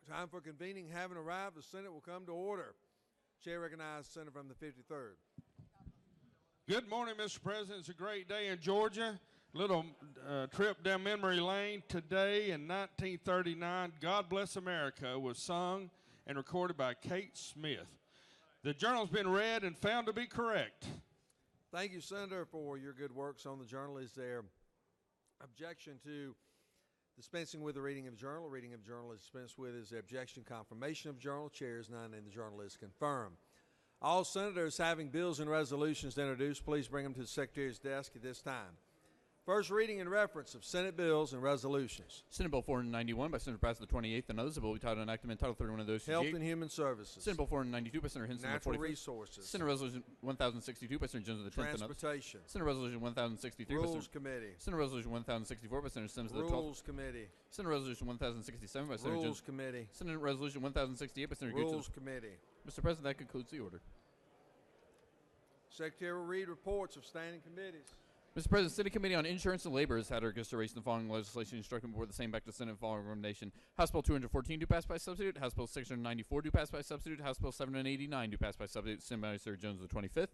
Time for convening having arrived, the Senate will come to order. Chair recognizes the Senator from the 53rd. Good morning, Mr. President. It's a great day in Georgia. Little trip down memory lane. Today in 1939, God Bless America was sung and recorded by Kate Smith. The journal's been read and found to be correct. Thank you, Senator, for your good works on the journal. Is there objection to dispensing with the reading of journal? Reading of journal is dispensed with. Is there objection? Confirmation of journal. Chair is none and the journal is confirmed. All senators having bills and resolutions to introduce, please bring them to the Secretary's desk at this time. First reading and reference of Senate bills and resolutions. Senate Bill 491 by Senator Pratt of the 28th and others. The bill will be titled enactment Title 31 of those. Health and Human Services. Senate Bill 492 by Senator Hinson of the 45th. Natural Resources. Senate Resolution 1062 by Senator Jones of the 10th and others. Transportation. Senate Resolution 1063 Rules by Senator Committee. Senate Resolution 1064 by Senator Sims of the 12th. Rules Committee. Senate Resolution 1067 by Senator Rules Jones. Committee. Senate Resolution 1068 by Senator Rules Gooch. Committee. Mr. President, that concludes the order. Secretary will read reports of standing committees. Mr. President, City Committee on Insurance and Labor has had our consideration of the following legislation instructing before the same back to Senate following recommendation. House Bill 214 do pass by substitute. House Bill 694 do pass by substitute. House Bill 789 do pass by substitute. Sent by Senator Jones of the 25th.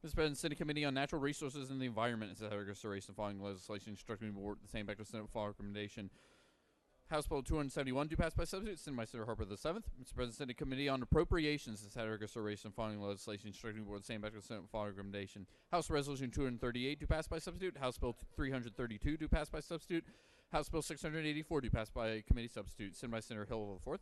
Mr. President, City Committee on Natural Resources and the Environment has had our consideration of the following legislation instructing before the same back to Senate following recommendation. House Bill 271 do pass by substitute, sent by Senator Harper the 7th. Mr. President, Senate Committee on Appropriations has had our consideration following legislation instructing board the same back to the Senate following recommendation. House Resolution 238 do pass by substitute. House Bill 332 do pass by substitute. House Bill 684 do pass by committee substitute, sent by Senator Hill the 4th.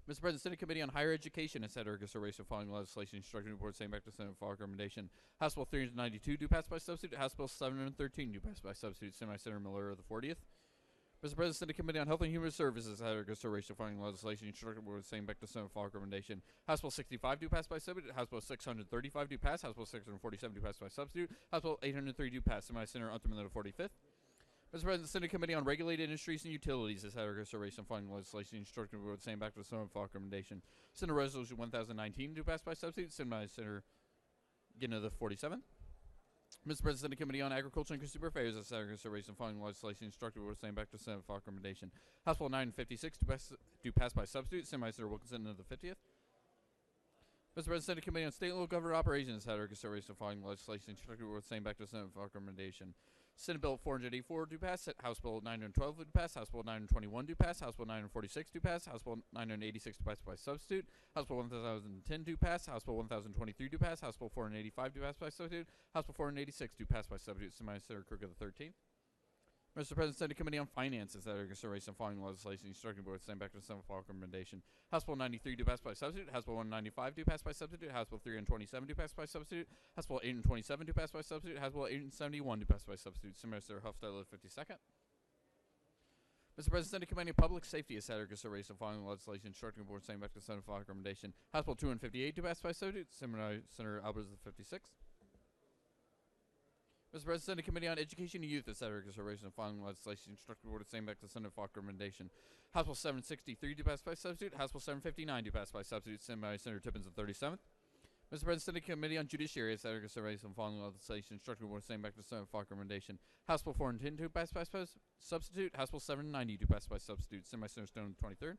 Mr. President, Senate Committee on Higher Education has had our consideration following legislation instructing the board the same back to the Senate following recommendation. House Bill 392 do pass by substitute. House Bill 713 do pass by substitute, sent by Senator Miller of the 40th. Mr. President, Senate Committee on Health and Human Services had a consideration following legislation instructed with the same back to Senate following recommendation. House Bill 65 do pass by substitute. House Bill 635 do pass. House Bill 647 do pass by substitute. House Bill 803 do pass. Sent by Senator Unterman of the 45th. Mr. President, Senate Committee on Regulated Industries and Utilities has had a consideration following legislation instructed with the same back to the Senate following recommendation. Senate Resolution 1019 do pass by substitute. Sent by Senator Ginna of the 47th. Mr. President, Senate Committee on Agriculture and Consumer Affairs has had a consideration following legislation instructed with the same back to Senate following recommendation. House Bill 956 do pass by substitute, sent by Senator Wilkinson of the 50th. Mr. President, Senate Committee on State and Local Government Operations had a consideration following legislation instructed with the same back to Senate following recommendation. Senate Bill 484 do pass. House Bill 912 do pass. House Bill 921 do pass. House Bill 946 do pass. House Bill 986 do pass by substitute. House Bill 1010 do pass. House Bill 1023 do pass. House Bill 485 do pass by substitute. House Bill 486 do pass by substitute. Sent by Senator Crook of the 13th. Mr. President, Senate Committee on Finances had a consideration following legislation instructing board sent back to the Senate following recommendation. House Bill 93 do pass by substitute. House Bill 195 do pass by substitute. House Bill 327 do pass by substitute. House Bill 827 do pass by substitute. House Bill 871 do pass by substitute. Sent by Senator Hufstedler of the 52nd. Mr. President, Senate Committee on Public Safety has had a consideration following legislation instructing board sent back to the Senate following recommendation. House Bill 258 do pass by substitute. Sent by Senator Albers of the 56th. Mr. President, Senate Committee on Education and Youth has had a consideration following legislation instructed board the same back to the Senate following recommendation. House Bill 763 do pass by substitute. House Bill 759 do pass by substitute. Sent by Senator Tippins of the 37th. Mr. President, Senate Committee on Judiciary has had a consideration following legislation instructed board the same back to the Senate following recommendation. House Bill 410 do pass by substitute. House Bill 790 do pass by substitute. Sent by Senator Stone of the 23rd.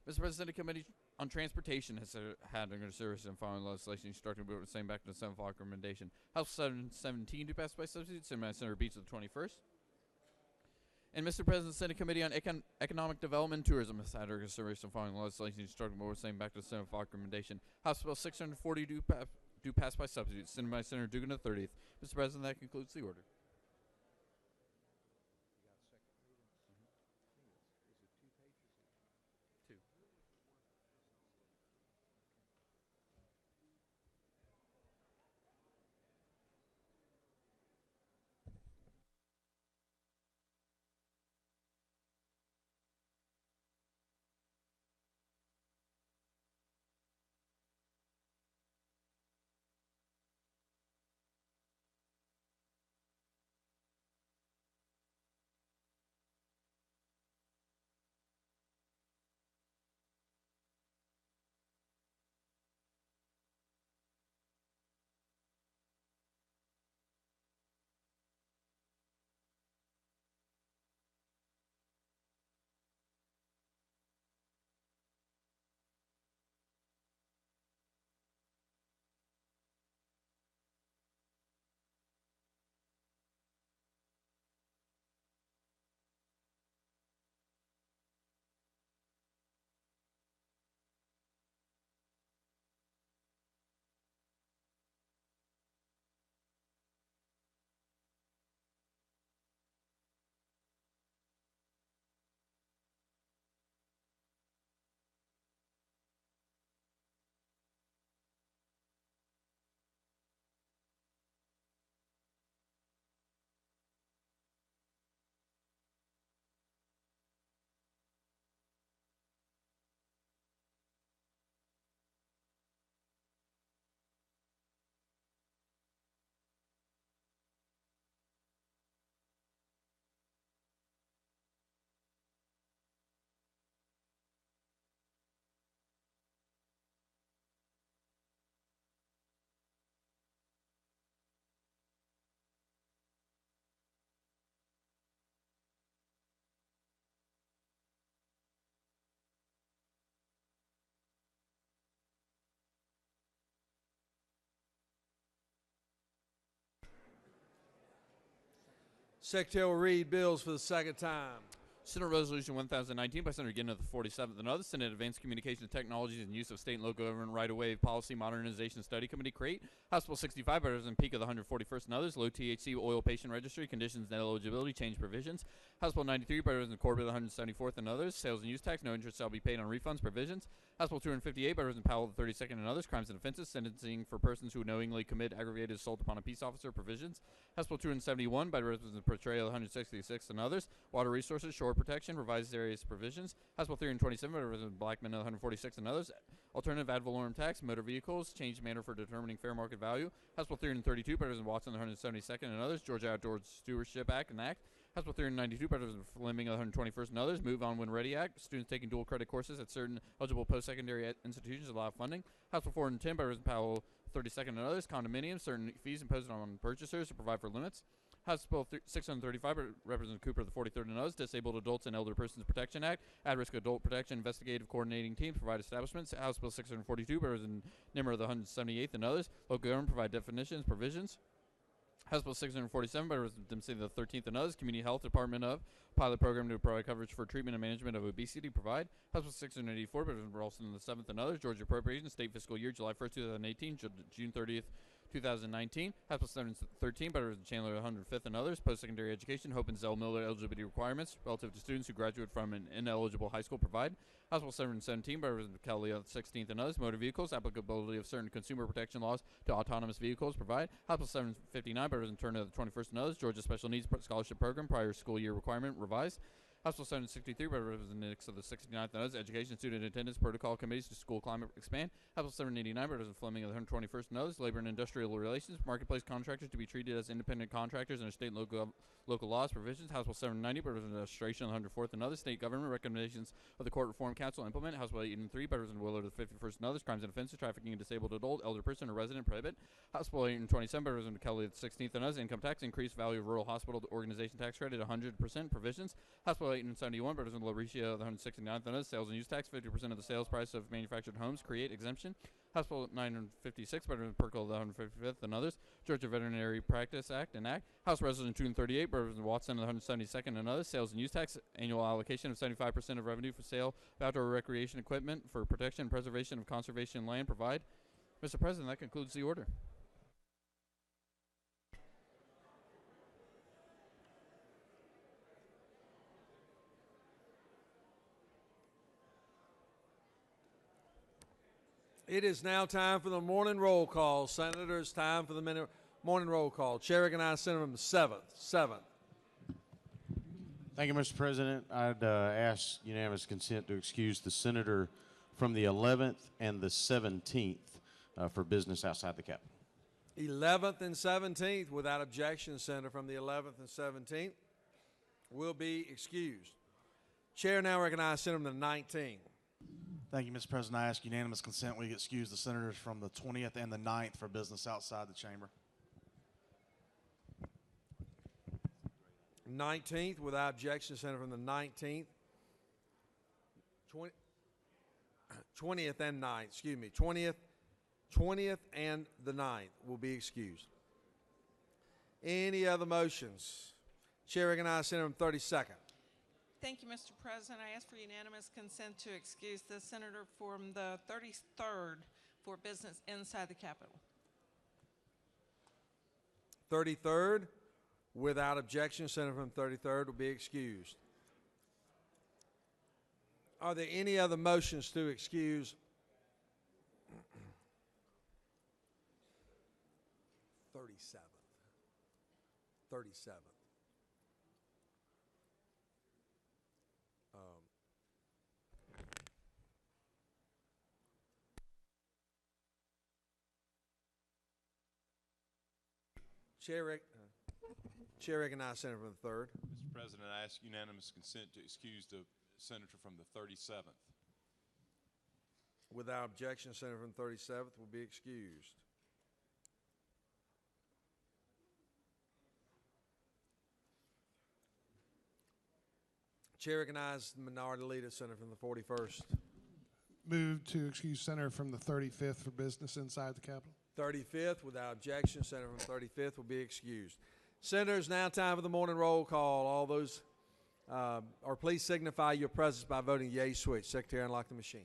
Mr. President, Senate Committee on Transportation has had a consideration following legislation instructing board the same back to the Senate following recommendation. House 717 do pass by substitute. Sent by Senator Beach of the 21st. And Mr. President, Senate Committee on Economic Development and Tourism has had a consideration following legislation instructing board the same back to the Senate following recommendation. House Bill 640 do pass by substitute. Sent by Senator Dugan of the 30th. Mr. President, that concludes the order. Secretary will read bills for the second time. Senate Resolution 1019 by Senator Ginnett of the 47th and others. Senate Advanced Communications Technologies and Use of State and Local Government Right-of-Way Policy Modernization Study Committee create. House Bill 65 by Representative Peake of the 141st and others. Low THC oil patient registry conditions and eligibility change provisions. House Bill 93 by Representative Corbett of the 174th and others. Sales and use tax, no interest shall be paid on refunds provisions. House Bill 258 by Representative Powell of the 32nd and others. Crimes and offenses, sentencing for persons who knowingly commit aggravated assault upon a peace officer provisions. House Bill 271 by Representative Portrayal of the 166th and others. Water resources, shore protection, revised various provisions. House Bill 327 by Representative Blackman of the 146th and others. Alternative ad valorem tax, motor vehicles, change manner for determining fair market value. House Bill 332 by Representative Watson of the 172nd and others. Georgia Outdoor Stewardship Act and Act. House Bill 392 by Representative Fleming of the 121st and others. Move on when ready Act. Students taking dual credit courses at certain eligible post-secondary institutions allow funding. House Bill 410 by Representative Powell 32nd and others. Condominiums, certain fees imposed on purchasers to provide for limits. House Bill 635 by Representative Cooper of the 43rd and others. Disabled Adults and Elder Persons Protection Act. At-risk adult protection investigative coordinating teams provide establishments. House Bill 642 by Representative Nimmer of the 178th and others. Local government provide definitions, provisions. House Bill 647 by Representative Dempsey of the 13th and others. Community Health Department of pilot program to provide coverage for treatment and management of obesity provide. House Bill 684 by Representative Ralston of the 7th and others. Georgia Appropriations State Fiscal Year July 1st, 2018, June 30th, 2019. House Bill 713 by Representative Chandler of the 105th and others. Post-secondary education, Hope and Zell Miller eligibility requirements relative to students who graduate from an ineligible high school provide. House Bill 717 by Representative Kelly of the 16th and others. Motor vehicles, applicability of certain consumer protection laws to autonomous vehicles provide. House Bill 759 by Representative Turner of the 21st and others. Georgia Special Needs Scholarship Program, prior school year requirement revised. House Bill 763 by Representative Nix of the 69th and others. Education, Student Attendance Protocol Committees to School Climate expand. House Bill 789 by Representative Fleming of the 121st and others. Labor and Industrial Relations, Marketplace Contractors to be treated as independent contractors under state and local laws provisions. House Bill 790 by Representative Illustration of the 104th and others. State Government recommendations of the Court Reform Council implement. House Bill 803 by Representative Willard of the 51st and others. Crimes and offenses, trafficking in disabled adult, elder person, or resident prohibit. House Bill 827 by Representative Kelly of the 16th and others. Income tax, increased value of rural hospital organization tax credit 100% provisions. House Bill 871 by Representative Lauricia of the 169th and others. Sales and use tax, 50% of the sales price of manufactured homes create exemption. House Bill 956 by Representative Perkle of the 155th and others. Georgia Veterinary Practice Act and Act. House Resolution 238 by Representative Watson of the 172nd and others. Sales and use tax, annual allocation of 75% of revenue for sale of outdoor recreation equipment for protection and preservation of conservation land provide. Mr. President, that concludes the order. It is now time for the morning roll call. Senators, time for the morning roll call. Chair recognizes Senator from the 7th. Thank you, Mr. President. I'd ask unanimous consent to excuse the senator from the 11th and the 17th for business outside the Capitol. 11th and 17th, without objection, Senator from the 11th and 17th will be excused. Chair now recognizes Senator from the 19th. Thank you, Mr. President. I ask unanimous consent we excuse the senators from the 20th and the 9th for business outside the chamber. 19th, without objection, Senator from the 19th. 20th and 9th, excuse me. 20th and the 9th will be excused. Any other motions? Chair recognizes Senator from 32nd. Thank you, Mr. President. I ask for unanimous consent to excuse the senator from the 33rd for business inside the Capitol. 33rd, without objection, Senator from 33rd will be excused. Are there any other motions to excuse? 37th. Chair recognizes Senator from the 3rd. Mr. President, I ask unanimous consent to excuse the senator from the 37th. Without objection, Senator from the 37th will be excused. Chair recognizes the Minority Leader, Senator from the 41st. Move to excuse senator from the 35th for business inside the Capitol. 35th, without objection, Senator from the 35th will be excused. Senators, now time for the morning roll call. All those, or please signify your presence by voting yea switch. Secretary, unlock the machine.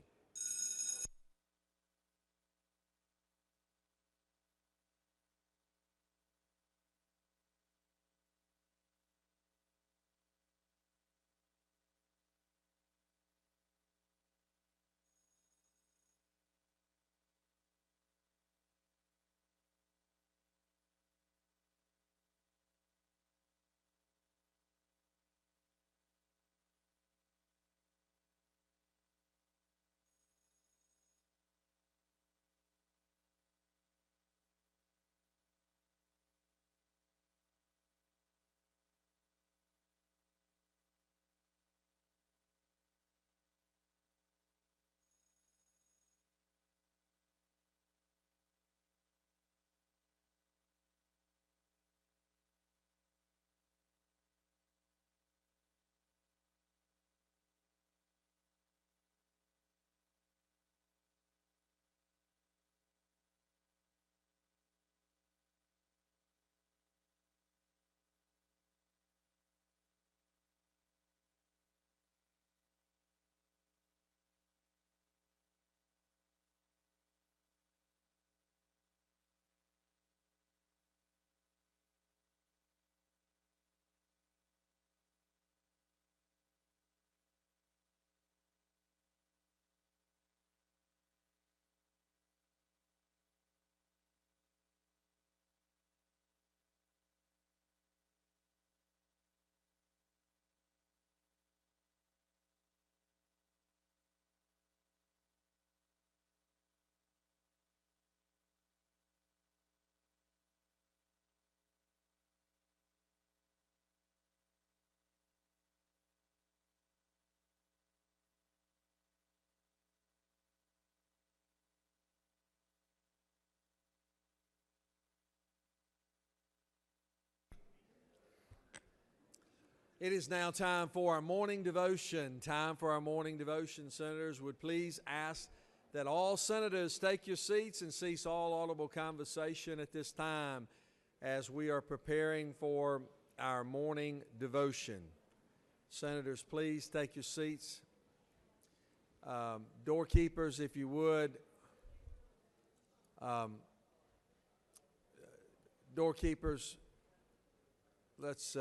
It is now time for our morning devotion. Time for our morning devotion. Senators, would please ask that all senators take your seats and cease all audible conversation at this time as we are preparing for our morning devotion. Senators, please take your seats. Doorkeepers, if you would. Doorkeepers, let's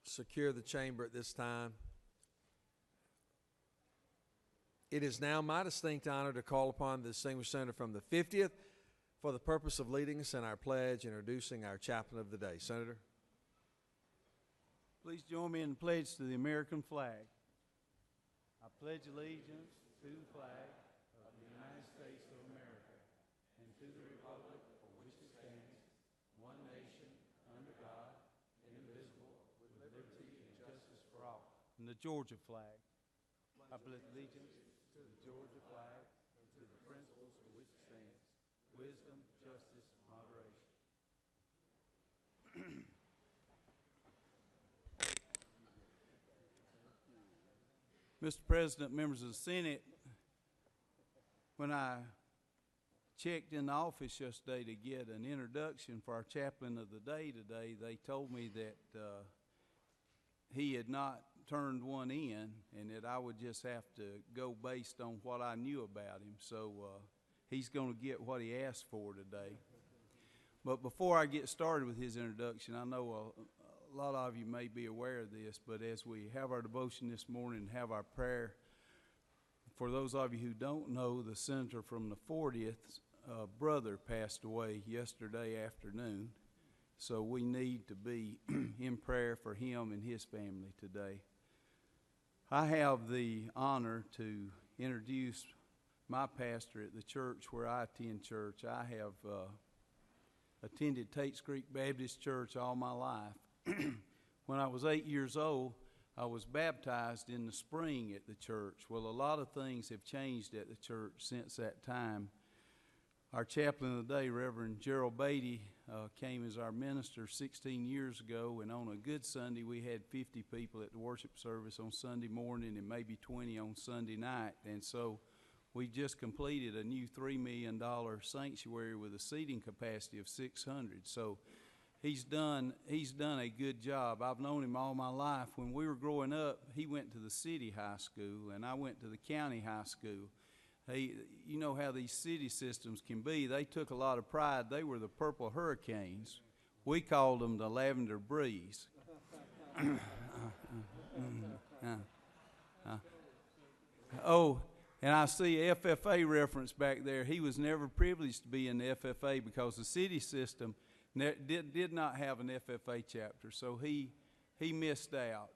secure the chamber at this time. It is now my distinct honor to call upon the distinguished senator from the 50th for the purpose of leading us in our pledge, introducing our chaplain of the day. Senator. Please join me in the pledge to the American flag. I pledge allegiance to the flag of the United States of America and to the republic for which it stands, one nation, under God, indivisible, with liberty and justice for all. And the Georgia flag. I pledge allegiance to the Georgia flag and to the principles for which it stands, wisdom, justice, moderation. Mr. President, members of the Senate, when I checked in the office yesterday to get an introduction for our chaplain of the day today, they told me that he had not turned one in and that I would just have to go based on what I knew about him. So he's going to get what he asked for today. But before I get started with his introduction, I know a lot of you may be aware of this, but as we have our devotion this morning and have our prayer, for those of you who don't know, the senator from the 40th brother passed away yesterday afternoon. So we need to be in prayer for him and his family today. I have the honor to introduce my pastor at the church where I attend church. I have attended Tates Creek Baptist Church all my life. When I was 8 years old, I was baptized in the spring at the church. Well, a lot of things have changed at the church since that time. Our chaplain of the day, Reverend Gerald Beatty, came as our minister 16 years ago, and on a good Sunday we had 50 people at the worship service on Sunday morning and maybe 20 on Sunday night. And so We just completed a new $3 million sanctuary with a seating capacity of 600. So he's done a good job. I've known him all my life. When we were growing up, he went to the city high school, and I went to the county high school. You know how these city systems can be. They took a lot of pride. They were the Purple Hurricanes. We called them the Lavender Breeze. Oh, and I see FFA reference back there. He was never privileged to be in the FFA because the city system did not have an FFA chapter, so he missed out.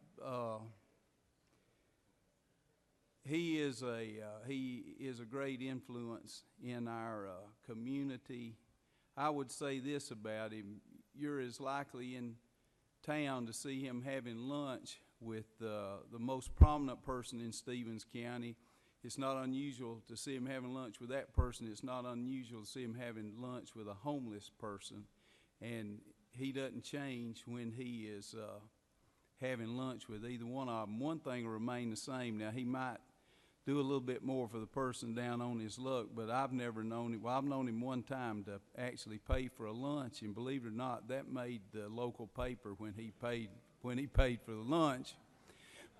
He is a great influence in our community. I would say this about him: you're as likely in town to see him having lunch with the most prominent person in Stevens County. It's not unusual to see him having lunch with that person. It's not unusual to see him having lunch with a homeless person. And he doesn't change when he is having lunch with either one of them. One thing will remain the same. Now, he might do a little bit more for the person down on his luck, but I've never known him. Well, I've known him one time to actually pay for a lunch, and believe it or not, that made the local paper when he paid for the lunch.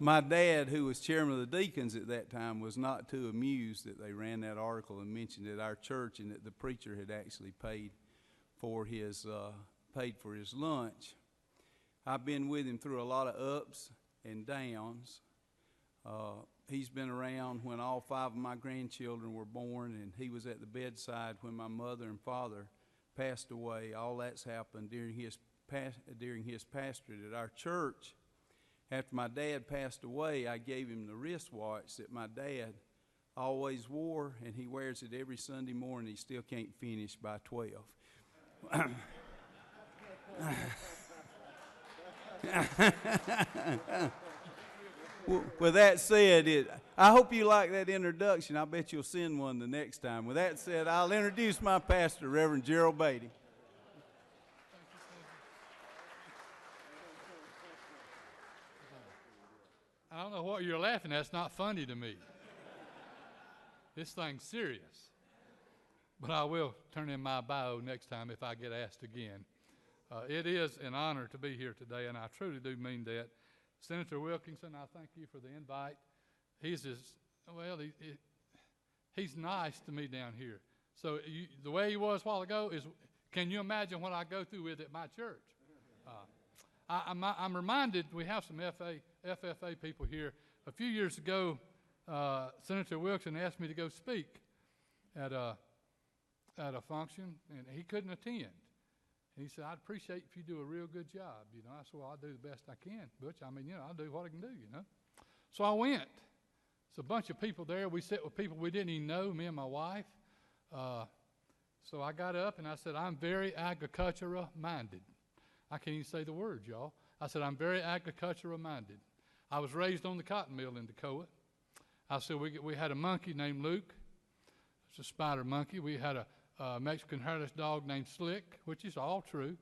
My dad, who was chairman of the deacons at that time, was not too amused that they ran that article and mentioned at our church and that the preacher had actually paid for his lunch. I've been with him through a lot of ups and downs. He's been around when all 5 of my grandchildren were born, and he was at the bedside when my mother and father passed away. All that's happened during his pastorate at our church. After my dad passed away, I gave him the wristwatch that my dad always wore, and he wears it every Sunday morning. He still can't finish by 12. With that said, I hope you like that introduction. I bet you'll send one the next time. With that said, I'll introduce my pastor, Reverend Gerald Beatty. I don't know what you're laughing at. It's not funny to me. This thing's serious. But I will turn in my bio next time if I get asked again. It is an honor to be here today, and I truly do mean that. Senator Wilkinson, I thank you for the invite. He's nice to me down here. So the way he was a while ago is, can you imagine what I go through with at my church? I'm reminded we have some FFA people here. A few years ago, Senator Wilkinson asked me to go speak at a function, and he couldn't attend. And he said, I'd appreciate if you do a real good job. I said, well, I'll do the best I can, Butch. I'll do what I can do, So I went. It's a bunch of people there. We sit with people we didn't even know, me and my wife. So I got up and I said, I'm very agricultural-minded. I can't even say the word, y'all. I said, I'm very agricultural-minded. I was raised on the cotton mill in Dakota. I said, we had a monkey named Luke. It's a spider monkey. We had a Mexican hairless dog named Slick, which is all true.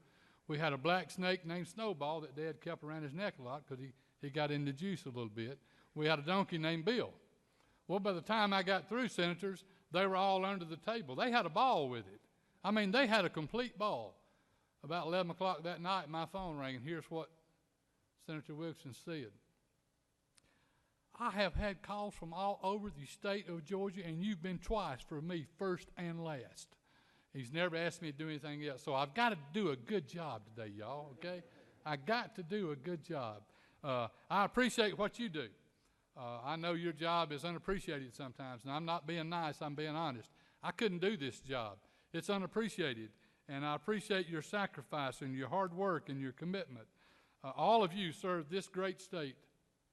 We had a black snake named Snowball that Dad kept around his neck a lot because he got into juice a little bit. We had a donkey named Bill. Well, by the time I got through, senators, they were all under the table. They had a ball with it. They had a complete ball. About 11 o'clock that night, my phone rang, and here's what Senator Wilkinson said. I have had calls from all over the state of Georgia, and you've been twice for me, first and last. He's never asked me to do anything else. So I've got to do a good job today, y'all, okay? I got to do a good job. I appreciate what you do. I know your job is unappreciated sometimes, and I'm not being nice, I'm being honest. I couldn't do this job. It's unappreciated, and I appreciate your sacrifice and your hard work and your commitment. All of you serve this great state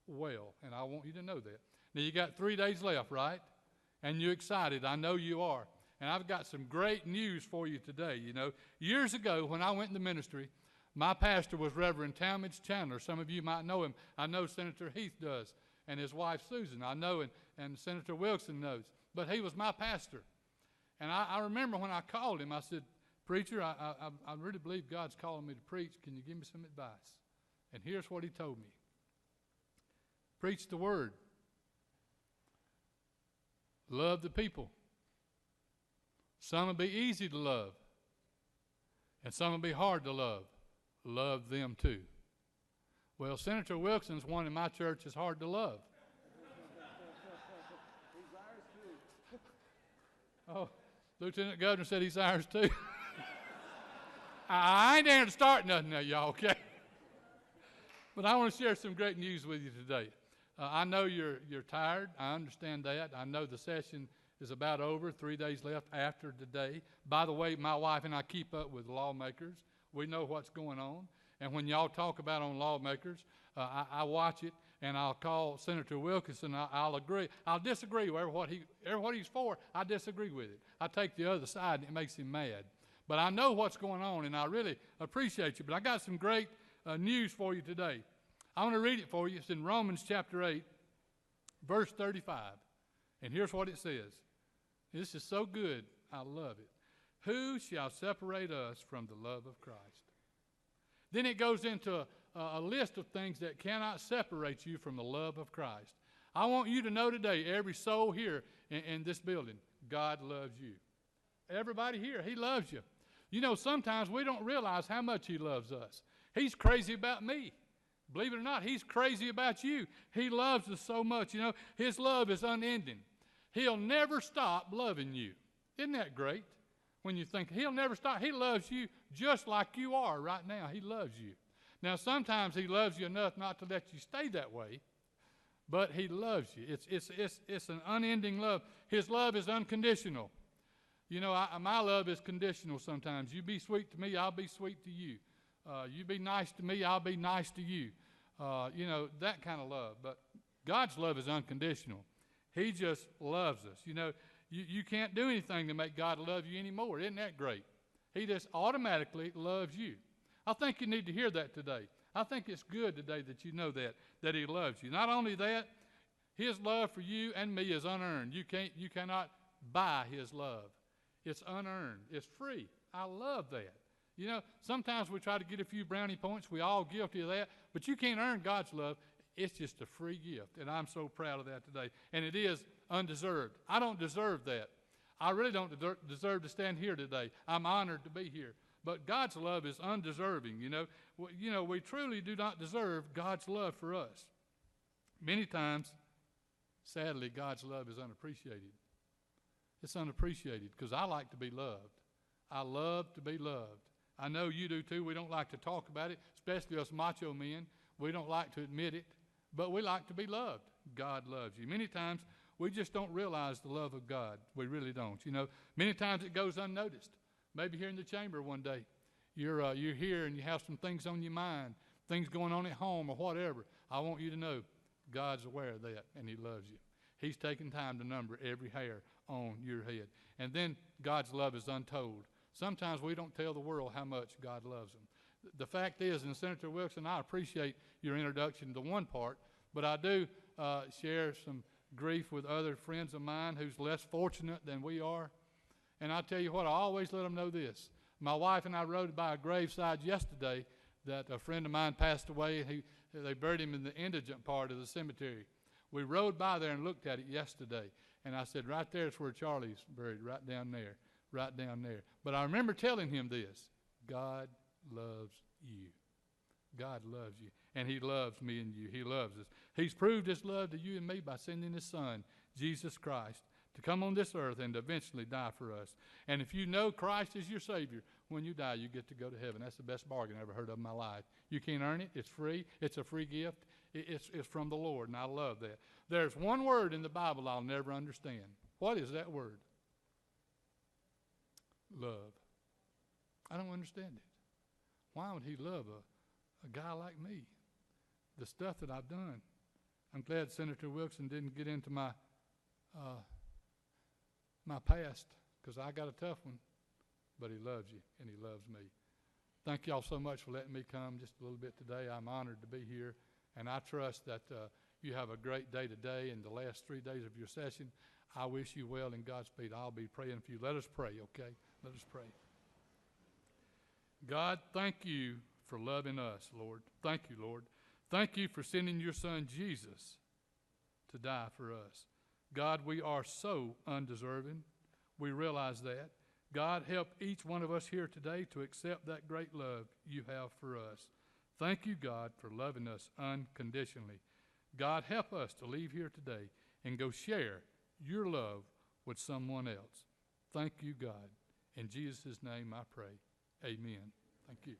well, and I want you to know that. Now, you got 3 days left, right? And you're excited. I know you are. And I've got some great news for you today. Years ago when I went into ministry, my pastor was Reverend Talmadge Chandler. Some of you might know him. I know Senator Heath does, and his wife Susan. I know, and Senator Wilson knows. But he was my pastor. And I remember when I called him, I said, Preacher, I really believe God's calling me to preach. Can you give me some advice? And here's what he told me. Preach the word. Love the people. Some will be easy to love, and some will be hard to love. Love them too. Well, Senator Wilson's one in my church is hard to love. Oh, Lieutenant Governor said he's ours too. I ain't there to start nothing now, y'all, okay? But I want to share some great news with you today. I know you're tired. I understand that. I know the session is about over, 3 days left after today. By the way, my wife and I keep up with lawmakers. We know what's going on. And when y'all talk about on lawmakers, I watch it, and I'll call Senator Wilkinson. I'll agree. I'll disagree with what he's for. I disagree with it. I take the other side, and it makes him mad. But I know what's going on, and I really appreciate you. But I got some great news for you today. I want to read it for you. It's in Romans chapter 8, verse 35. And here's what it says. This is so good. I love it. Who shall separate us from the love of Christ? Then it goes into a list of things that cannot separate you from the love of Christ. I want you to know today, every soul here in this building, God loves you. Everybody here, He loves you. You know, sometimes we don't realize how much He loves us. He's crazy about me. Believe it or not, He's crazy about you. He loves us so much. You know, His love is unending. He'll never stop loving you. Isn't that great? When you think He'll never stop. He loves you just like you are right now. He loves you. Now, sometimes He loves you enough not to let you stay that way, but He loves you. It's an unending love. His love is unconditional. You know, my love is conditional sometimes. You be sweet to me, I'll be sweet to you. You be nice to me, I'll be nice to you. You know, that kind of love. But God's love is unconditional. He just loves us. You know, you can't do anything to make God love you anymore. Isn't that great? He just automatically loves you. I think you need to hear that today. I think it's good today that you know that He loves you. Not only that, His love for you and me is unearned. You cannot buy His love. It's unearned. It's free. I love that. You know, sometimes we try to get a few brownie points. We all guilty of that. But you can't earn God's love. It's just a free gift. And I'm so proud of that today. And it is undeserved. I don't deserve that. I really don't deserve to stand here today. I'm honored to be here. But God's love is undeserving, you know. We truly do not deserve God's love for us. Many times, sadly, God's love is unappreciated. It's unappreciated because I like to be loved. I love to be loved. I know you do too. We don't like to talk about it, especially us macho men. We don't like to admit it, but we like to be loved. God loves you. Many times, we just don't realize the love of God. We really don't. You know, many times it goes unnoticed. Maybe here in the chamber one day, you're here and you have some things on your mind, things going on at home or whatever. I want you to know God's aware of that and He loves you. He's taken time to number every hair on your head. And then God's love is untold. Sometimes we don't tell the world how much God loves them. The fact is, and Senator Wilson, I appreciate your introduction to one part, but I do share some grief with other friends of mine who's less fortunate than we are. And I tell you what, I always let them know this. My wife and I rode by a graveside yesterday that a friend of mine passed away. They buried him in the indigent part of the cemetery. We rode by there and looked at it yesterday. And I said, right there's where Charlie's buried, right down there, right down there. But I remember telling him this, God loves you. God loves you. And He loves me and you. He loves us. He's proved His love to you and me by sending His Son, Jesus Christ, to come on this earth and to eventually die for us. And if you know Christ is your Savior, when you die, you get to go to heaven. That's the best bargain I ever heard of in my life. You can't earn it. It's free. It's a free gift. It's from the Lord, and I love that. There's one word in the Bible I'll never understand. What is that word? Love. I don't understand it. Why would He love a guy like me? The stuff that I've done. I'm glad Senator Wilson didn't get into my past, because I got a tough one, but He loves you and He loves me. Thank y'all so much for letting me come just a little bit today. I'm honored to be here, and I trust that you have a great day today and the last 3 days of your session. I wish you well and Godspeed. I'll be praying for you. Let us pray, okay? Let us pray. God, thank you for loving us, Lord. Thank you, Lord. Thank you for sending your Son, Jesus, to die for us. God, we are so undeserving. We realize that. God, help each one of us here today to accept that great love you have for us. Thank you, God, for loving us unconditionally. God, help us to leave here today and go share your love with someone else. Thank you, God. In Jesus' name I pray. Amen. Thank you.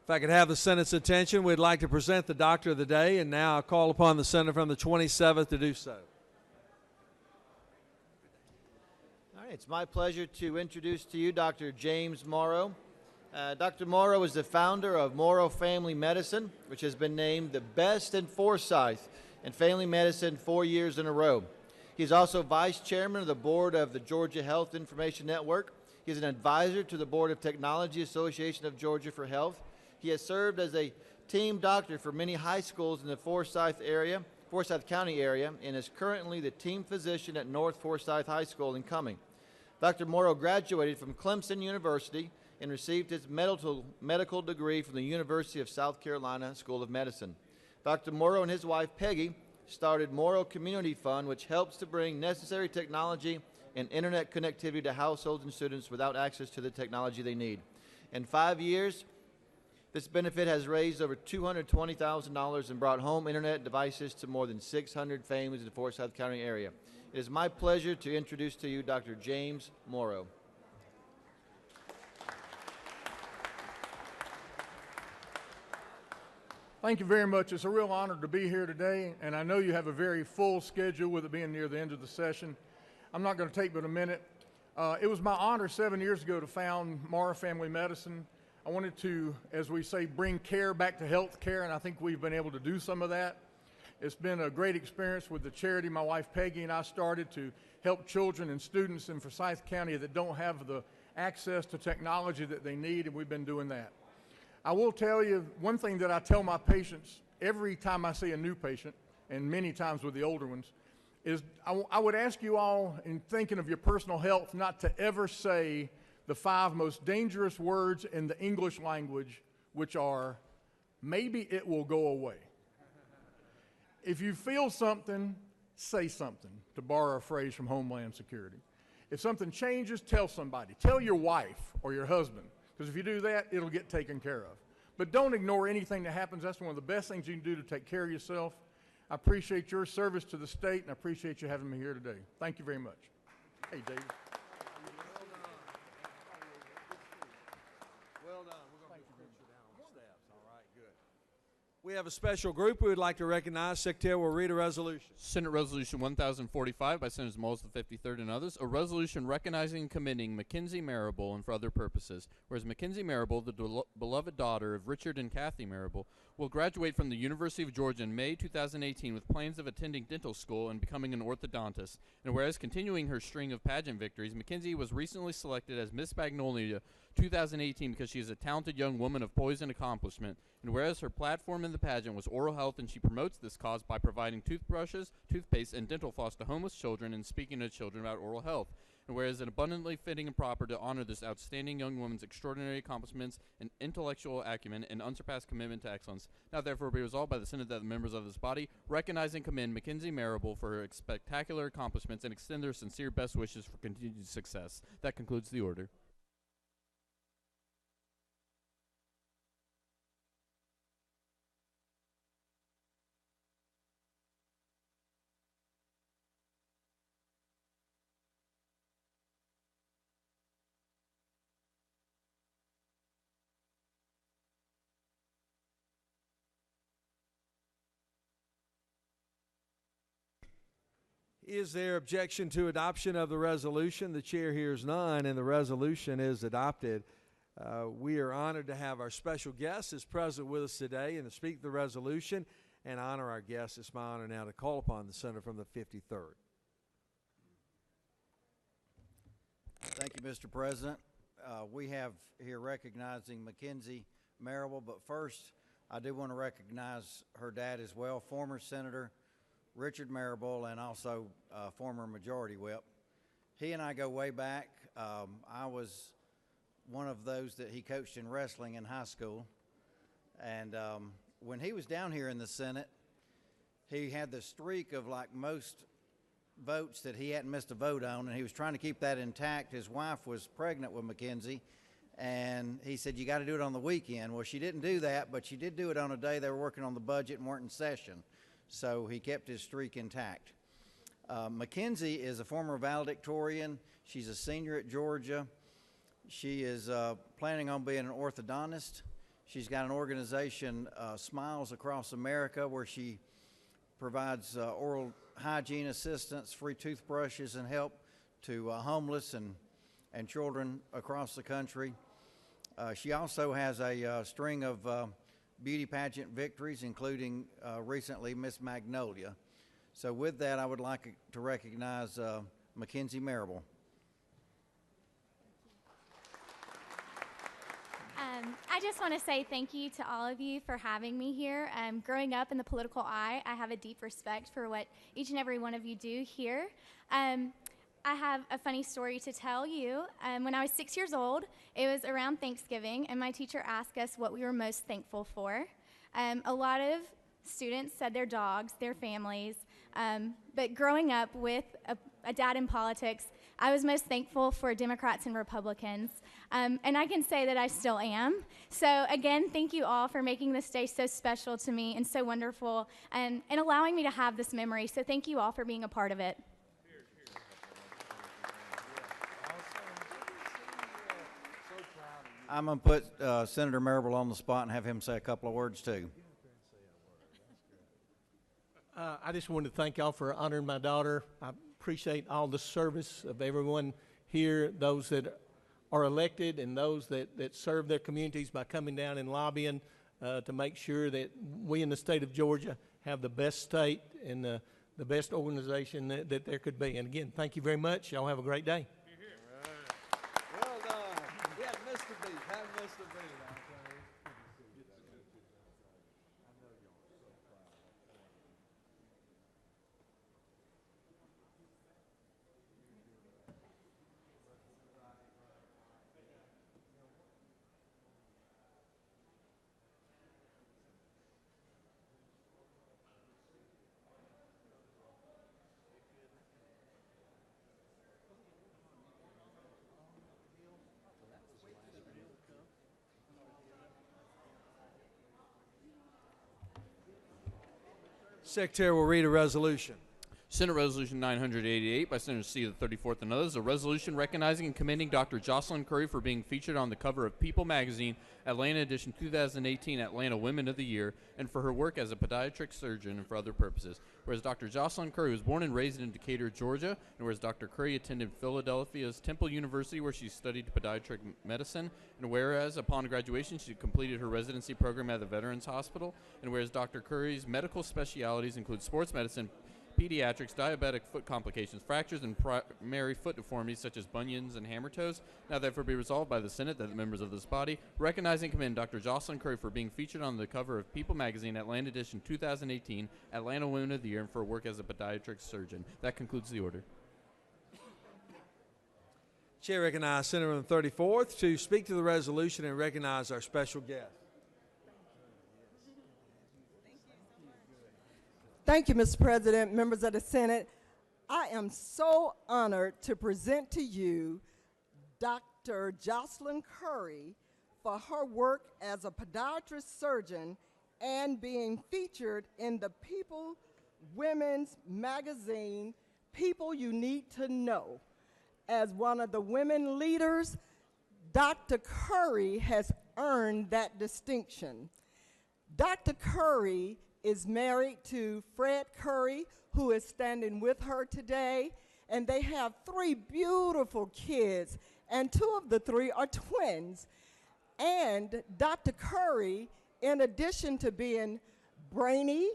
If I could have the Senate's attention, we'd like to present the Doctor of the Day, and now I call upon the Senator from the 27th to do so. All right, it's my pleasure to introduce to you Dr. James Morrow. Dr. Morrow is the founder of Morrow Family Medicine, which has been named the best in Forsyth in family medicine 4 years in a row. He is also vice chairman of the board of the Georgia Health Information Network. He is an advisor to the Board of Technology Association of Georgia for Health. He has served as a team doctor for many high schools in the Forsyth County area, and is currently the team physician at North Forsyth High School in Cumming. Dr. Morrow graduated from Clemson University and received his medical degree from the University of South Carolina School of Medicine. Dr. Morrow and his wife, Peggy, started Morrow Community Fund, which helps to bring necessary technology and internet connectivity to households and students without access to the technology they need. In 5 years, this benefit has raised over $220,000 and brought home internet devices to more than 600 families in the Forsyth County area. It is my pleasure to introduce to you Dr. James Morrow. Thank you very much. It's a real honor to be here today, and I know you have a very full schedule with it being near the end of the session. I'm not going to take but a minute. It was my honor 7 years ago to found Morrow Family Medicine. I wanted to, as we say, bring care back to health care, and I think we've been able to do some of that. It's been a great experience with the charity my wife Peggy and I started to help children and students in Forsyth County that don't have the access to technology that they need, and we've been doing that. I will tell you one thing that I tell my patients every time I see a new patient, and many times with the older ones, is I would ask you all, in thinking of your personal health, not to ever say the 5 most dangerous words in the English language, which are, maybe it will go away. If you feel something, say something, to borrow a phrase from Homeland Security. If something changes, tell somebody. Tell your wife or your husband, because if you do that, it'll get taken care of. But don't ignore anything that happens. That's one of the best things you can do to take care of yourself. I appreciate your service to the state, and I appreciate you having me here today. Thank you very much. Hey, David. Well done. We're going to put you down on the steps. All right, good. We have a special group we would like to recognize. Secretary will read a resolution. Senate Resolution 1045 by Senators Moles the 53rd and others, a resolution recognizing and commending Mackenzie Marable and for other purposes. Whereas Mackenzie Marable, the beloved daughter of Richard and Kathy Marable, will graduate from the University of Georgia in May 2018 with plans of attending dental school and becoming an orthodontist. And whereas continuing her string of pageant victories, Mackenzie was recently selected as Miss Magnolia 2018 because she is a talented young woman of poise and accomplishment. And whereas her platform in the pageant was oral health, and she promotes this cause by providing toothbrushes, toothpaste, and dental floss to homeless children and speaking to children about oral health. And whereas it abundantly fitting and proper to honor this outstanding young woman's extraordinary accomplishments and intellectual acumen and unsurpassed commitment to excellence, now therefore be resolved by the Senate that the members of this body recognize and commend Mackenzie Marable for her spectacular accomplishments and extend their sincere best wishes for continued success. That concludes the order. Is there objection to adoption of the resolution? The chair hears none, and the resolution is adopted. We are honored to have our special guest is present with us today and to speak the resolution and honor our guest. It's my honor now to call upon the senator from the 53rd. Thank you, Mr. President. We have here recognizing Mackenzie Marable, but first I do want to recognize her dad as well, former Senator Richard Marable, and also former Majority Whip. He and I go way back. I was one of those that he coached in wrestling in high school. And when he was down here in the Senate, he had the streak of like most votes that he hadn't missed a vote on, and he was trying to keep that intact. His wife was pregnant with Mackenzie, and he said, you got to do it on the weekend. Well, she didn't do that, but she did do it on a day they were working on the budget and weren't in session. So he kept his streak intact. Mackenzie is a former valedictorian. She's a senior at Georgia. She is planning on being an orthodontist. She's got an organization, Smiles Across America, where she provides oral hygiene assistance, free toothbrushes, and help to homeless and children across the country. She also has a string of beauty pageant victories, including recently Miss Magnolia. So with that, I would like to recognize Mackenzie Marable. I just want to say thank you to all of you for having me here. Growing up in the political eye, I have a deep respect for what each and every one of you do here. I have a funny story to tell you. When I was 6 years old, it was around Thanksgiving, and my teacher asked us what we were most thankful for. A lot of students said their dogs, their families, but growing up with a dad in politics, I was most thankful for Democrats and Republicans, and I can say that I still am. So again, thank you all for making this day so special to me and so wonderful, and allowing me to have this memory. So thank you all for being a part of it. I'm going to put Senator Marable on the spot and have him say a couple of words too. I just wanted to thank y'all for honoring my daughter. I appreciate all the service of everyone here, those that are elected and those that serve their communities by coming down and lobbying to make sure that we in the state of Georgia have the best state and the best organization that there could be. And again, thank you very much. Y'all have a great day. Well done. Yeah, Mr. B. Have Mr. B. Secretary will read a resolution. Senate Resolution 988 by Senator C. the 34th and others, a resolution recognizing and commending Dr. Jocelyn Curry for being featured on the cover of People magazine, Atlanta edition 2018 Atlanta Women of the Year, and for her work as a pediatric surgeon and for other purposes. Whereas Dr. Jocelyn Curry was born and raised in Decatur, Georgia, and whereas Dr. Curry attended Philadelphia's Temple University where she studied pediatric medicine, and whereas upon graduation she completed her residency program at the Veterans Hospital, and whereas Dr. Curry's medical specialities include sports medicine, pediatrics, diabetic foot complications, fractures, and primary foot deformities such as bunions and hammer toes. Now therefore be resolved by the Senate that the members of this body recognize and commend Dr. Jocelyn Curry for being featured on the cover of People magazine, Atlanta edition 2018, Atlanta Women of the Year, and for work as a pediatric surgeon. That concludes the order. Chair recognizes Senator on the 34th to speak to the resolution and recognize our special guest. Thank you, Mr. President, members of the Senate. I am so honored to present to you Dr. Jocelyn Curry for her work as a podiatrist surgeon and being featured in the People Women's magazine, People You Need to Know. As one of the women leaders, Dr. Curry has earned that distinction. Dr. Curry is married to Fred Curry, who is standing with her today, and they have 3 beautiful kids, and 2 of the 3 are twins. And Dr. Curry, in addition to being brainy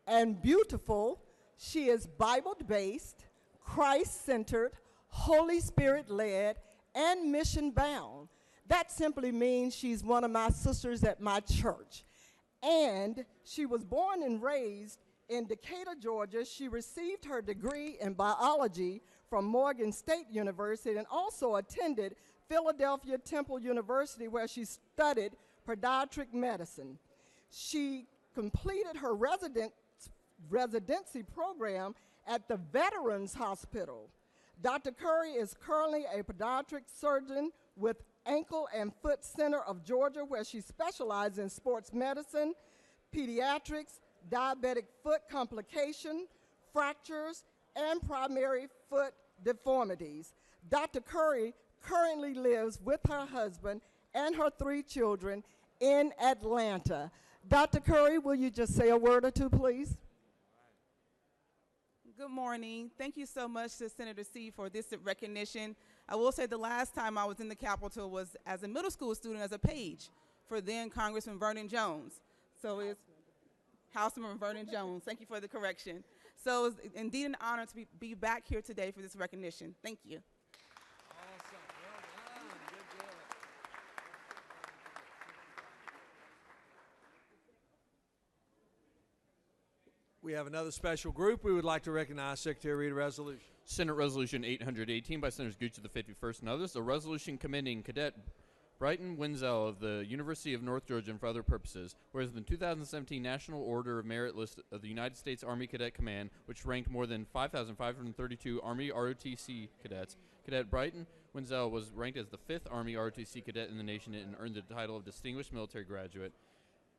and beautiful, she is Bible-based, Christ-centered, Holy Spirit-led, and mission-bound. That simply means she's one of my sisters at my church. And she was born and raised in Decatur, Georgia. She received her degree in biology from Morgan State University and also attended Philadelphia Temple University, where she studied pediatric medicine. She completed her residency program at the Veterans Hospital. Dr. Curry is currently a pediatric surgeon with Ankle and Foot Center of Georgia, where she specializes in sports medicine, pediatrics, diabetic foot complication, fractures, and primary foot deformities. Dr. Curry currently lives with her husband and her 3 children in Atlanta. Dr. Curry, will you just say a word or two, please? Good morning. Thank you so much to Senator C for this recognition. I will say the last time I was in the Capitol was as a middle school student as a page for then Congressman Vernon Jones. So it's Houseman Vernon Jones. Thank you for the correction. So it's indeed an honor to be back here today for this recognition. Thank you. Awesome. Well done. Good job. We have another special group. We would like to recognize Secretary read a resolution. Senate Resolution 818 by Senators Gooch of the 51st and others, a resolution commending Cadet Brighton Wenzel of the University of North Georgia and for other purposes, whereas the 2017 National Order of Merit list of the United States Army Cadet Command, which ranked more than 5,532 Army ROTC cadets, Cadet Brighton Wenzel was ranked as the 5th Army ROTC cadet in the nation and earned the title of Distinguished Military Graduate.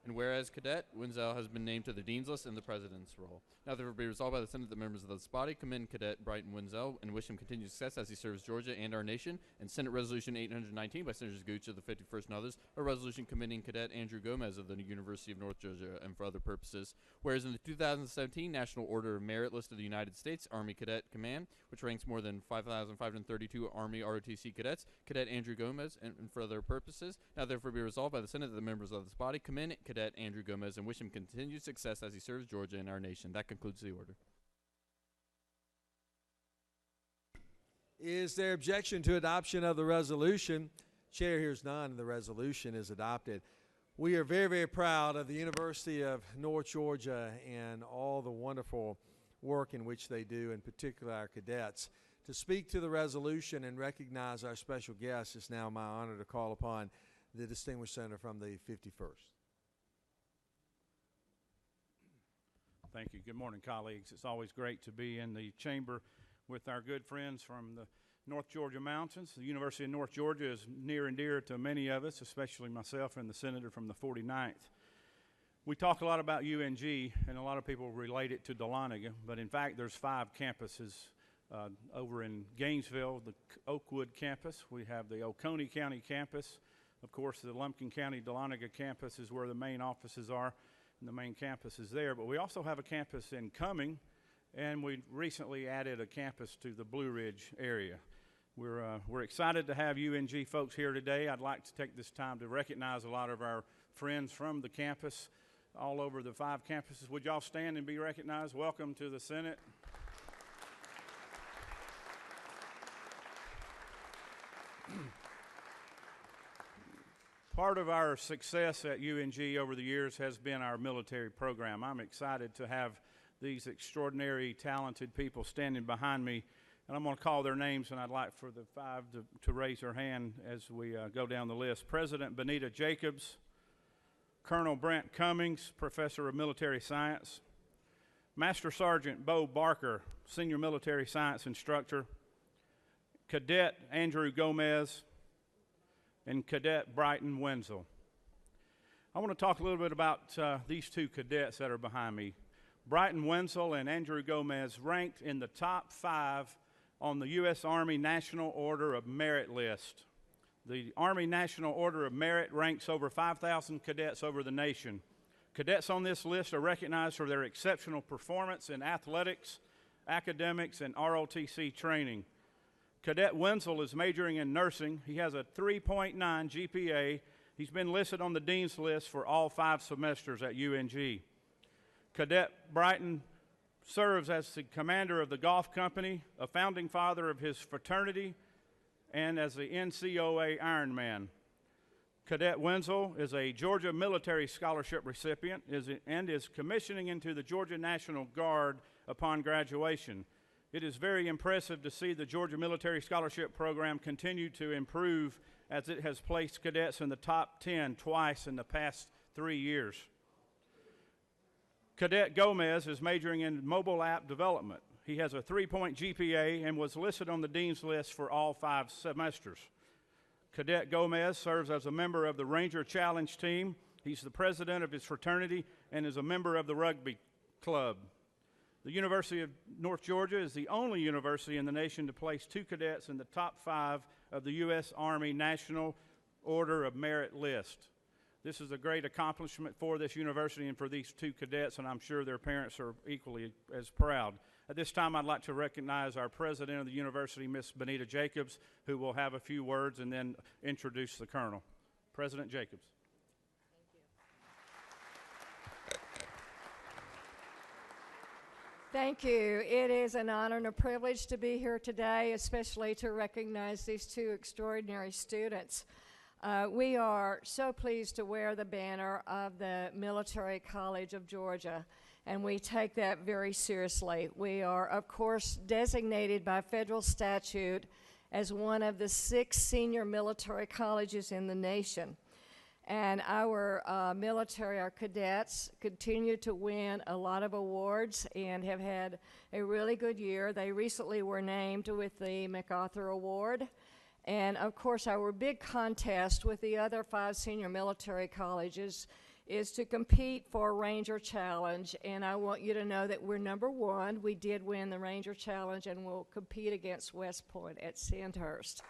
And whereas Cadet Wenzel has been named to the Dean's List and the President's role. Now therefore be resolved by the Senate that members of this body commend Cadet Brighton Wenzel and wish him continued success as he serves Georgia and our nation. And Senate Resolution 819 by Senators Gooch of the 51st and others, a resolution commending Cadet Andrew Gomez of the University of North Georgia and for other purposes. Whereas in the 2017 National Order of Merit list of the United States Army Cadet Command, which ranks more than 5,532 Army ROTC cadets, Cadet Andrew Gomez and for other purposes. Now therefore be resolved by the Senate that the members of this body commend Cadet Andrew Gomez and wish him continued success as he serves Georgia and our nation. That concludes the order. Is there objection to adoption of the resolution? Chair hears none, and the resolution is adopted. We are very, very proud of the University of North Georgia and all the wonderful work in which they do, in particular our cadets. To speak to the resolution and recognize our special guest, it's now my honor to call upon the distinguished senator from the 51st. Thank you. Good morning, colleagues. It's always great to be in the chamber with our good friends from the North Georgia mountains. The University of North Georgia is near and dear to many of us, especially myself and the senator from the 49th. We talk a lot about UNG, and a lot of people relate it to Dahlonega, but in fact there's 5 campuses over in Gainesville, the Oakwood campus. We have the Oconee County campus. Of course, the Lumpkin County Dahlonega campus is where the main offices are. And the main campus is there, but we also have a campus in Cumming, and we recently added a campus to the Blue Ridge area. We're excited to have UNG folks here today. I'd like to take this time to recognize a lot of our friends from the campus all over the 5 campuses. Would y'all stand and be recognized? Welcome to the Senate. Part of our success at UNG over the years has been our military program. I'm excited to have these extraordinary, talented people standing behind me, and I'm going to call their names, and I'd like for the 5 to raise their hand as we go down the list. President Benita Jacobs, Colonel Brent Cummings, Professor of Military Science, Master Sergeant Bo Barker, Senior Military Science Instructor, Cadet Andrew Gomez, and Cadet Brighton Wenzel. I want to talk a little bit about these 2 cadets that are behind me. Brighton Wenzel and Andrew Gomez ranked in the top 5 on the U.S. Army National Order of Merit list. The Army National Order of Merit ranks over 5,000 cadets over the nation. Cadets on this list are recognized for their exceptional performance in athletics, academics, and ROTC training. Cadet Wenzel is majoring in nursing. He has a 3.9 GPA. He's been listed on the Dean's List for all 5 semesters at UNG. Cadet Brighton serves as the commander of the golf company, a founding father of his fraternity, and as the NCOA Ironman. Cadet Wenzel is a Georgia Military Scholarship recipient and is commissioning into the Georgia National Guard upon graduation. It is very impressive to see the Georgia Military Scholarship Program continue to improve as it has placed cadets in the top 10 twice in the past 3 years. Cadet Gomez is majoring in mobile app development. He has a 3-point GPA and was listed on the Dean's List for all 5 semesters. Cadet Gomez serves as a member of the Ranger Challenge team. He's the president of his fraternity and is a member of the rugby club. The University of North Georgia is the only university in the nation to place 2 cadets in the top 5 of the U.S. Army National Order of Merit list. This is a great accomplishment for this university and for these two cadets, and I'm sure their parents are equally as proud. At this time, I'd like to recognize our president of the university, Ms. Benita Jacobs, who will have a few words and then introduce the colonel. President Jacobs. Thank you. It is an honor and a privilege to be here today, especially to recognize these two extraordinary students. We are so pleased to wear the banner of the Military College of Georgia, and we take that very seriously. We are, of course, designated by federal statute as one of the 6 senior military colleges in the nation. And our military, our cadets, continue to win a lot of awards and have had a really good year. They recently were named with the MacArthur Award. And of course, our big contest with the other 5 senior military colleges is to compete for Ranger Challenge. And I want you to know that we're #1. We did win the Ranger Challenge, and we'll compete against West Point at Sandhurst.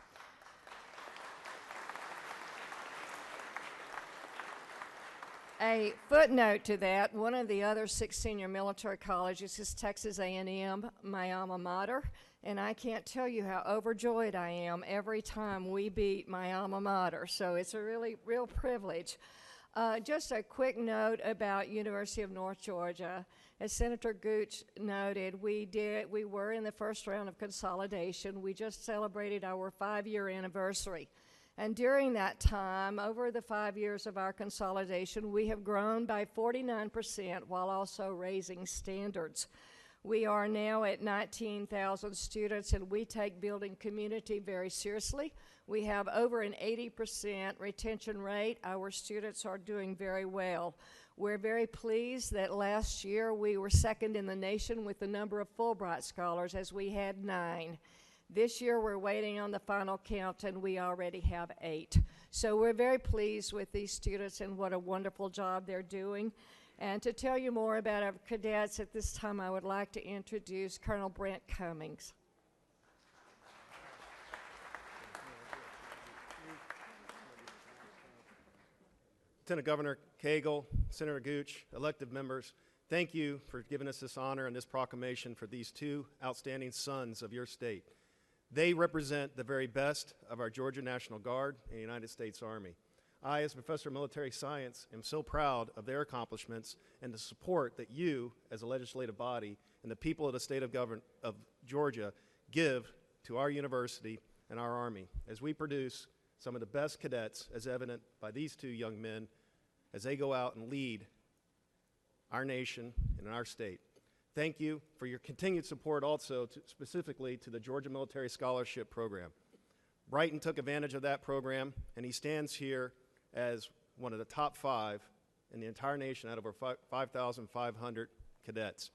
A footnote to that, one of the other 6 senior military colleges is Texas A&M, my alma mater, and I can't tell you how overjoyed I am every time we beat my alma mater, so it's a really real privilege. Just a quick note about University of North Georgia. As Senator Gooch noted, we were in the first round of consolidation. We just celebrated our 5-year anniversary. And during that time, over the 5 years of our consolidation, we have grown by 49% while also raising standards. We are now at 19,000 students, and we take building community very seriously. We have over an 80% retention rate. Our students are doing very well. We're very pleased that last year we were 2nd in the nation with the number of Fulbright scholars, as we had 9. This year we're waiting on the final count, and we already have 8. So we're very pleased with these students and what a wonderful job they're doing. And to tell you more about our cadets, at this time I would like to introduce Colonel Brent Cummings. Lieutenant Governor Cagle, Senator Gooch, elected members, thank you for giving us this honor and this proclamation for these 2 outstanding sons of your state. They represent the very best of our Georgia National Guard and United States Army. I, as Professor of Military Science, am so proud of their accomplishments and the support that you, as a legislative body, and the people of the state of Georgia give to our university and our Army as we produce some of the best cadets, as evident by these 2 young men, as they go out and lead our nation and our state. Thank you for your continued support also specifically to the Georgia Military Scholarship Program. Brighton took advantage of that program, and he stands here as one of the top 5 in the entire nation out of over 5,500 cadets.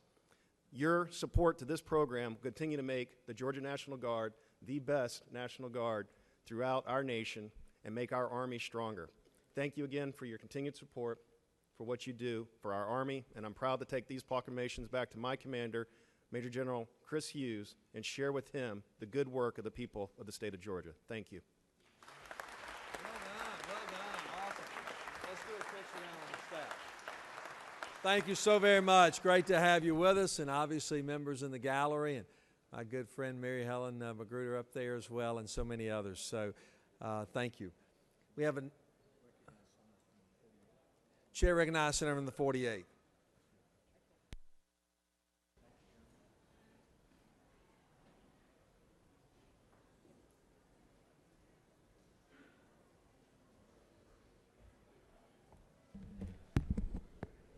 Your support to this program will continue to make the Georgia National Guard the best National Guard throughout our nation and make our Army stronger. Thank you again for your continued support for what you do for our Army, and I'm proud to take these proclamations back to my commander, Major General Chris Hughes, and share with him the good work of the people of the state of Georgia. Thank you. Well done, awesome. Let's do a picture down on the staff. Thank you so very much. Great to have you with us, and obviously members in the gallery, and my good friend Mary Helen Magruder up there as well, and so many others. So thank you. We have a Chair recognizes Senator from the 48th.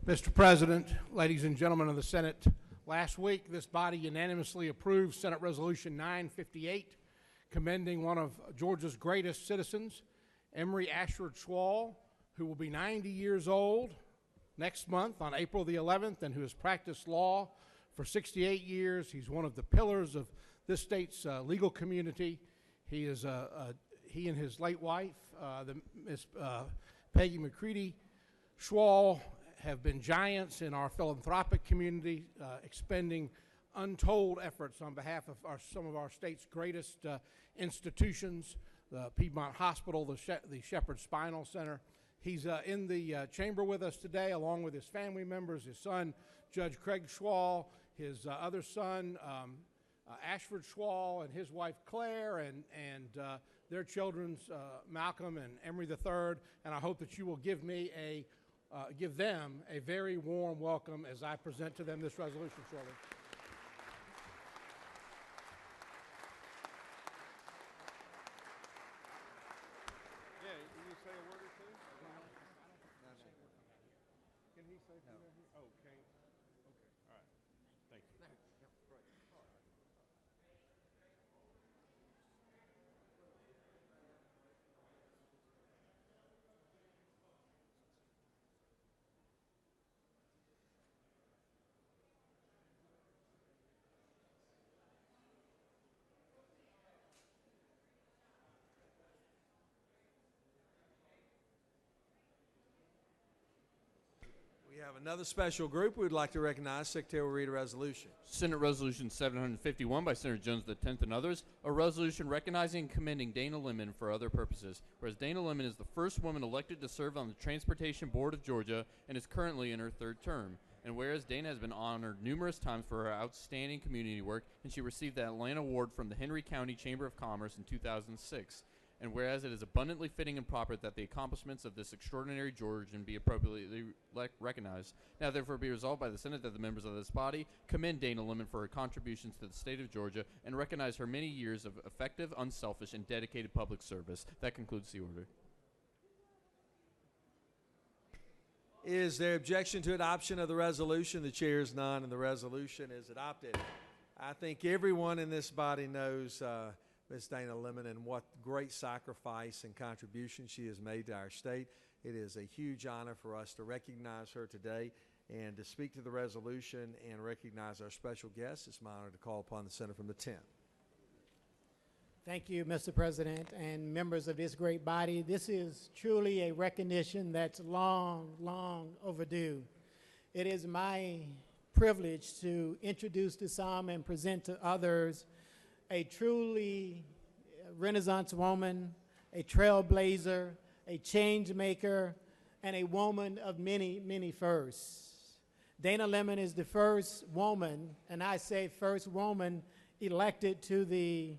Mr. President, ladies and gentlemen of the Senate, last week this body unanimously approved Senate Resolution 958, commending one of Georgia's greatest citizens, Emory Ashford Schwall, who will be 90 years old next month on April the 11th, and who has practiced law for 68 years. He's one of the pillars of this state's legal community. He and his late wife, Miss Peggy McCready Schwall, have been giants in our philanthropic community, expending untold efforts on behalf of some of our state's greatest institutions, the Piedmont Hospital, the Shepherd Spinal Center, He's in the chamber with us today, along with his family members, his son, Judge Craig Schwall, his other son, Ashford Schwall, and his wife, Claire, and their children, Malcolm and Emery III. And I hope that you will give them a very warm welcome as I present to them this resolution shortly. We have another special group. We would like to recognize. Secretary will read a resolution. Senate Resolution 751 by Senator Jones X and others, a resolution recognizing and commending Dana Lemon for other purposes. Whereas Dana Lemon is the first woman elected to serve on the Transportation Board of Georgia and is currently in her third term. And whereas Dana has been honored numerous times for her outstanding community work, and she received the Atlanta Award from the Henry County Chamber of Commerce in 2006. And whereas it is abundantly fitting and proper that the accomplishments of this extraordinary Georgian be appropriately recognized, now therefore be resolved by the Senate that the members of this body commend Dana Lemon for her contributions to the state of Georgia and recognize her many years of effective, unselfish, and dedicated public service. That concludes the order. Is there objection to adoption of the resolution? The chair is none, and the resolution is adopted. I think everyone in this body knows Ms. Dana Lemon and what great sacrifice and contribution she has made to our state. It is a huge honor for us to recognize her today and to speak to the resolution and recognize our special guest. It's my honor to call upon the senator from the 10th. Thank you, Mr. President, and members of this great body. This is truly a recognition that's long, long overdue. It is my privilege to introduce to some and present to others a truly Renaissance woman, a trailblazer, a change maker, and a woman of many, many firsts. Dana Lemon is the first woman, and I say first woman, elected to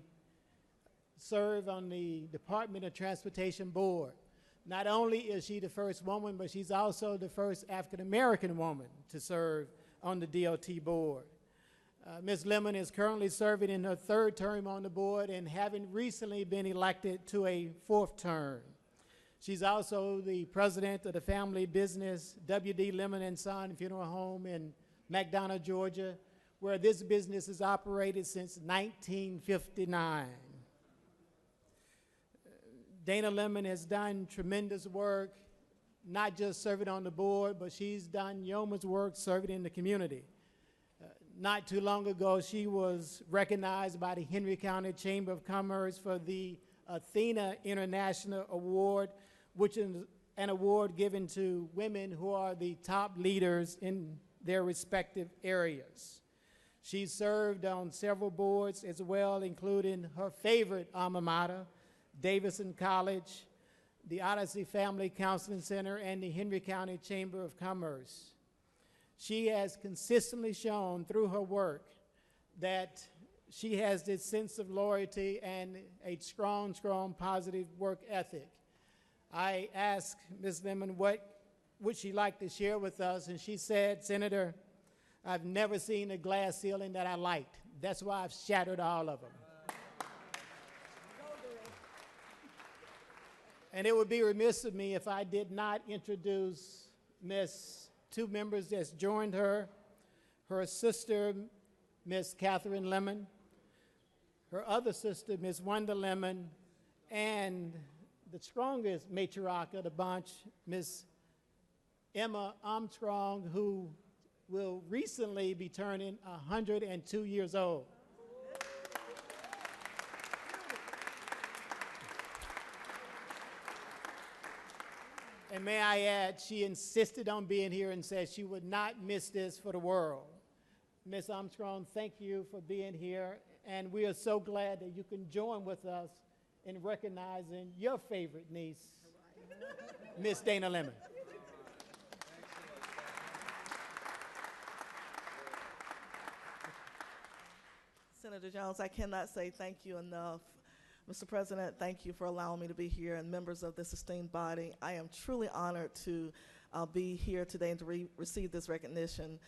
serve on the Department of Transportation Board. Not only is she the first woman, but she's also the first African-American woman to serve on the DOT board. Ms. Lemon is currently serving in her third term on the board and having recently been elected to a fourth term. She's also the president of the family business W.D. Lemon & Son Funeral Home in McDonough, Georgia, where this business has operated since 1959. Dana Lemon has done tremendous work, not just serving on the board, but she's done yeoman's work serving in the community. Not too long ago, she was recognized by the Henry County Chamber of Commerce for the Athena International Award, which is an award given to women who are the top leaders in their respective areas. She served on several boards as well, including her favorite alma mater, Davidson College, the Odyssey Family Counseling Center, and the Henry County Chamber of Commerce. She has consistently shown through her work that she has this sense of loyalty and a strong, strong, positive work ethic. I asked Ms. Lemon what would she like to share with us, and she said, "Senator, I've never seen a glass ceiling that I liked. That's why I've shattered all of them." And it would be remiss of me if I did not introduce two members that's joined her, her sister, Miss Catherine Lemon, her other sister, Miss Wanda Lemon, and the strongest matriarch of the bunch, Miss Emma Armstrong, who will recently be turning 102 years old. And may I add, she insisted on being here and said she would not miss this for the world. Ms. Armstrong, thank you for being here, and we are so glad that you can join with us in recognizing your favorite niece, Miss Dana Lemon. Senator Jones, I cannot say thank you enough. Mr. President, thank you for allowing me to be here, and members of this esteemed body. I am truly honored to be here today and to receive this recognition.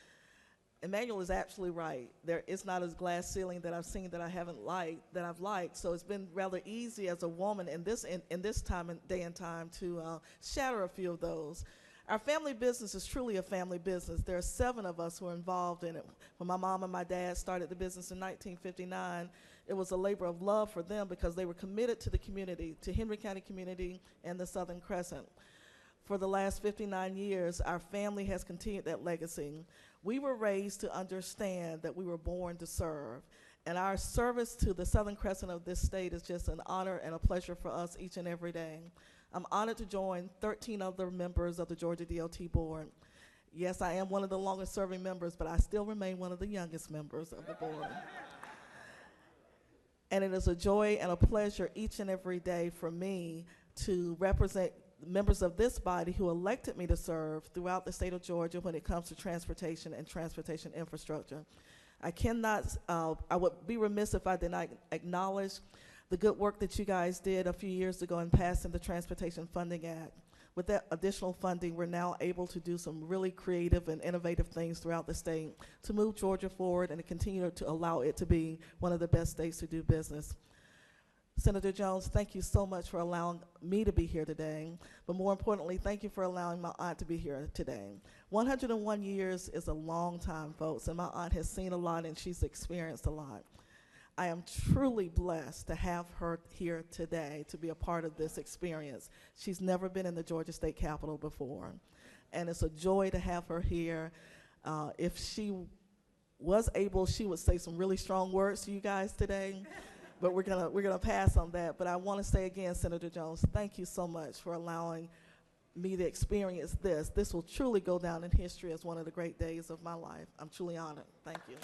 Emmanuel is absolutely right. There is not a glass ceiling that I've seen that I've liked. So it's been rather easy as a woman in this time and day and time to shatter a few of those. Our family business is truly a family business. There are 7 of us who are involved in it. When my mom and my dad started the business in 1959, it was a labor of love for them because they were committed to the community, to Henry County community and the Southern Crescent. For the last 59 years, our family has continued that legacy. We were raised to understand that we were born to serve. And our service to the Southern Crescent of this state is just an honor and a pleasure for us each and every day. I'm honored to join 13 other members of the Georgia DOT Board. Yes, I am one of the longest serving members, but I still remain one of the youngest members of the board. And it is a joy and a pleasure each and every day for me to represent members of this body who elected me to serve throughout the state of Georgia when it comes to transportation and transportation infrastructure. I would be remiss if I did not acknowledge the good work that you guys did a few years ago in passing the Transportation Funding Act. With that additional funding, we're now able to do some really creative and innovative things throughout the state to move Georgia forward and to continue to allow it to be one of the best states to do business. Senator Jones, thank you so much for allowing me to be here today, but more importantly, thank you for allowing my aunt to be here today. 101 years is a long time, folks, and my aunt has seen a lot and she's experienced a lot. I am truly blessed to have her here today to be a part of this experience. She's never been in the Georgia State Capitol before, and it's a joy to have her here. If she was able, she would say some really strong words to you guys today. But we're gonna pass on that. But I want to say again, Senator Jones, thank you so much for allowing me to experience this. This will truly go down in history as one of the great days of my life. I'm truly honored. Thank you.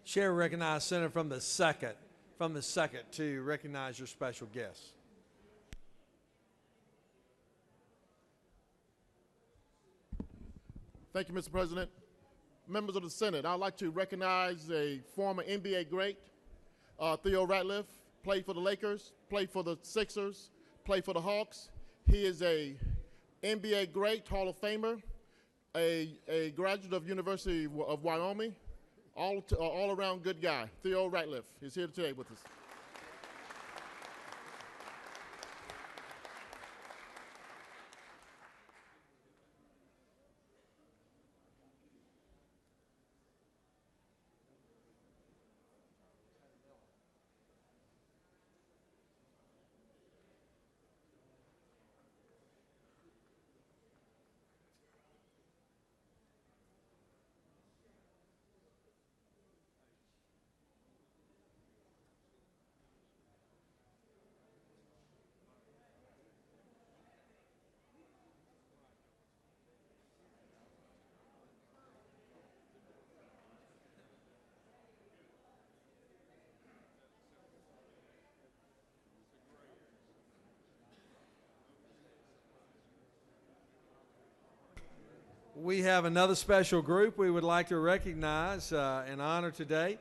Chair recognizes Senator from the second to recognize your special guests. Thank you, Mr. President. Members of the Senate, I'd like to recognize a former NBA great, Theo Ratliff, played for the Lakers, played for the Sixers, played for the Hawks. He is a NBA great, Hall of Famer, a graduate of University of Wyoming, all-around good guy. Theo Ratliff is here today with us. We have another special group we would like to recognize and honor today.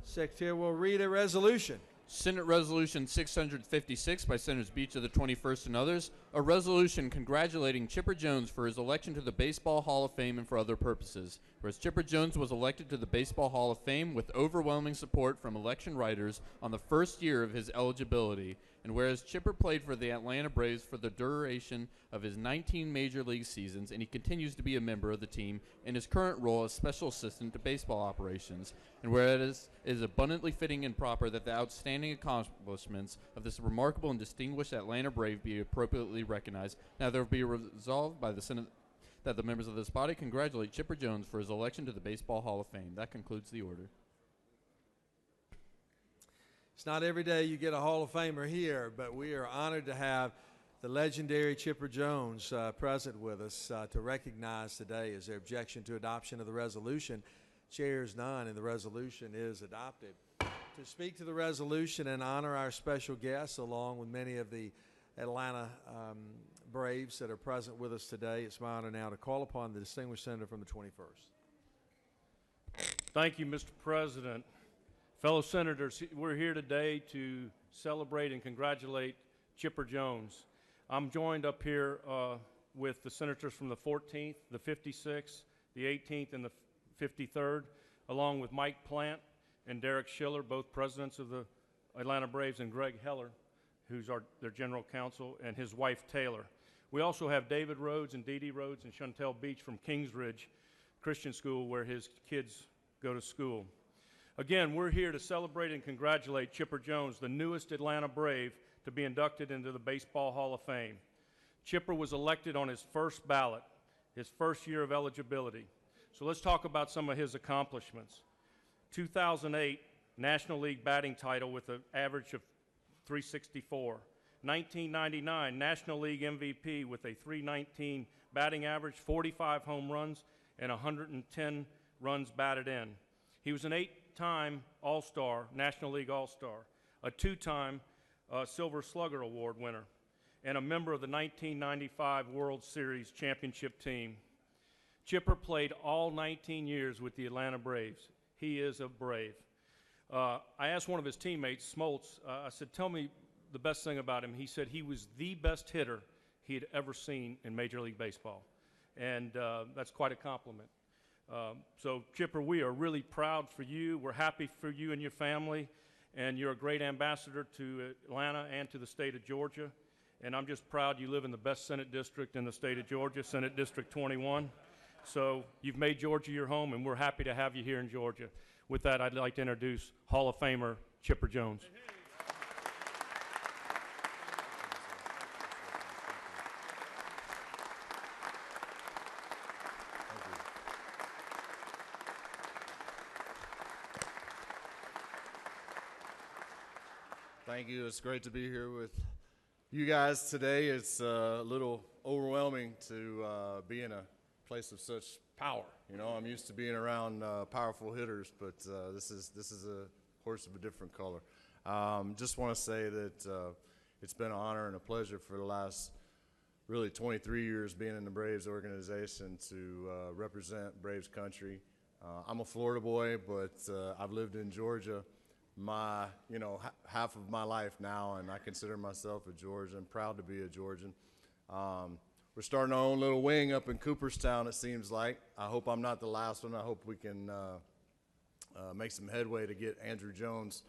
Secretary will read a resolution. Senate Resolution 656 by Senators Beach of the 21st and others, a resolution congratulating Chipper Jones for his election to the Baseball Hall of Fame and for other purposes. Whereas Chipper Jones was elected to the Baseball Hall of Fame with overwhelming support from election writers on the first year of his eligibility, and whereas Chipper played for the Atlanta Braves for the duration of his 19 major league seasons, and he continues to be a member of the team in his current role as special assistant to baseball operations, and whereas it is abundantly fitting and proper that the outstanding accomplishments of this remarkable and distinguished Atlanta Brave be appropriately recognized, now there be resolved by the Senate that the members of this body congratulate Chipper Jones for his election to the Baseball Hall of Fame. That concludes the order. It's not every day you get a Hall of Famer here, but we are honored to have the legendary Chipper Jones present with us to recognize today. Is there objection to adoption of the resolution? Chairs none, and the resolution is adopted. To speak to the resolution and honor our special guests, along with many of the Atlanta Braves that are present with us today, it's my honor now to call upon the distinguished senator from the 21st. Thank you, Mr. President. Fellow senators, we're here today to celebrate and congratulate Chipper Jones. I'm joined up here with the senators from the 14th, the 56th, the 18th, and the 53rd, along with Mike Plant and Derek Schiller, both presidents of the Atlanta Braves, and Greg Heller, who's their general counsel, and his wife Taylor. We also have David Rhodes and Dee Dee Rhodes and Chantel Beach from Kingsridge Christian School, where his kids go to school. Again, we're here to celebrate and congratulate Chipper Jones, the newest Atlanta Brave to be inducted into the Baseball Hall of Fame. Chipper was elected on his first ballot, his first year of eligibility. So let's talk about some of his accomplishments. 2008 National League batting title with an average of 364. 1999 National League MVP with a 319 batting average, 45 home runs, and 110 runs batted in. He was an 8-time All-Star, National League All-Star, a 2-time Silver Slugger Award winner, and a member of the 1995 World Series championship team. Chipper played all 19 years with the Atlanta Braves. He is a Brave. I asked one of his teammates, Smoltz, I said, tell me the best thing about him. He said he was the best hitter he had ever seen in Major League Baseball, and that's quite a compliment. So, Chipper, we are really proud for you. We're happy for you and your family, and you're a great ambassador to Atlanta and to the state of Georgia. And I'm just proud you live in the best Senate district in the state of Georgia, Senate District 21. So you've made Georgia your home, and we're happy to have you here in Georgia. With that, I'd like to introduce Hall of Famer Chipper Jones. Thank you. It's great to be here with you guys today. It's a little overwhelming to be in a place of such power. You know, I'm used to being around powerful hitters, but this is a horse of a different color. Just want to say that it's been an honor and a pleasure for the last really 23 years being in the Braves organization to represent Braves country. I'm a Florida boy, but I've lived in Georgia half of my life now, and I consider myself a Georgian, proud to be a Georgian. We're starting our own little wing up in Cooperstown, it seems like. I hope I'm not the last one. I hope we can make some headway to get Andrew Jones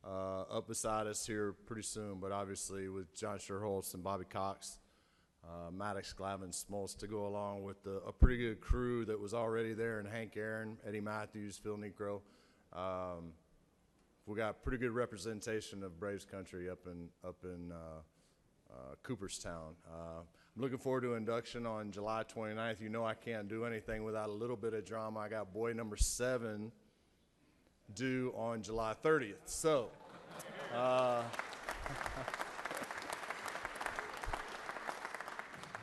up beside us here pretty soon, but obviously with John Sherholtz and Bobby Cox, Maddox, Glavin, Smoltz to go along with a pretty good crew that was already there, and Hank Aaron, Eddie Matthews, Phil Necro. We got pretty good representation of Braves country up in Cooperstown. I'm looking forward to induction on July 29th. You know I can't do anything without a little bit of drama. I got boy number 7 due on July 30th. So,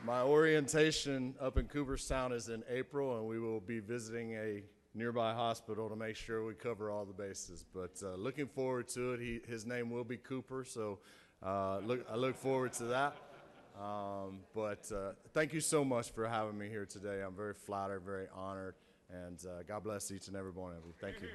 my orientation up in Cooperstown is in April, and we will be visiting a nearby hospital to make sure we cover all the bases. But looking forward to it. His name will be Cooper, so I look forward to that. But thank you so much for having me here today. I'm very flattered, very honored, and God bless each and every one of you. Thank you.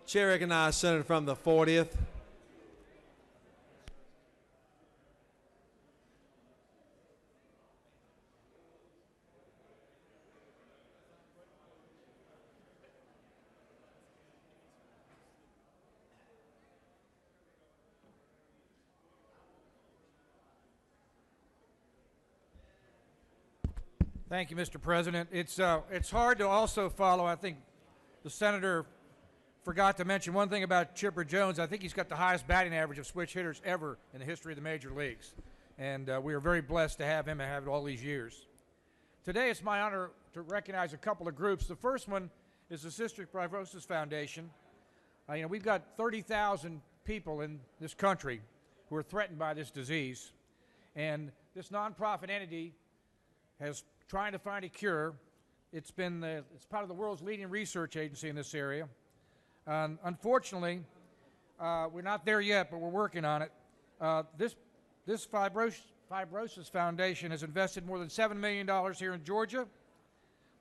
Chair recognizes Senator from the 40th. Thank you, Mr. President. It's hard to also follow. I think the senator forgot to mention one thing about Chipper Jones. I think he's got the highest batting average of switch hitters ever in the history of the major leagues. And we are very blessed to have him and have it all these years. Today, it's my honor to recognize a couple of groups. The first one is the Cystic Fibrosis Foundation. We've got 30,000 people in this country who are threatened by this disease. And this nonprofit entity has trying to find a cure. It's part of the world's leading research agency in this area. Unfortunately, we're not there yet, but we're working on it. This Fibrosis Foundation has invested more than $7 million here in Georgia.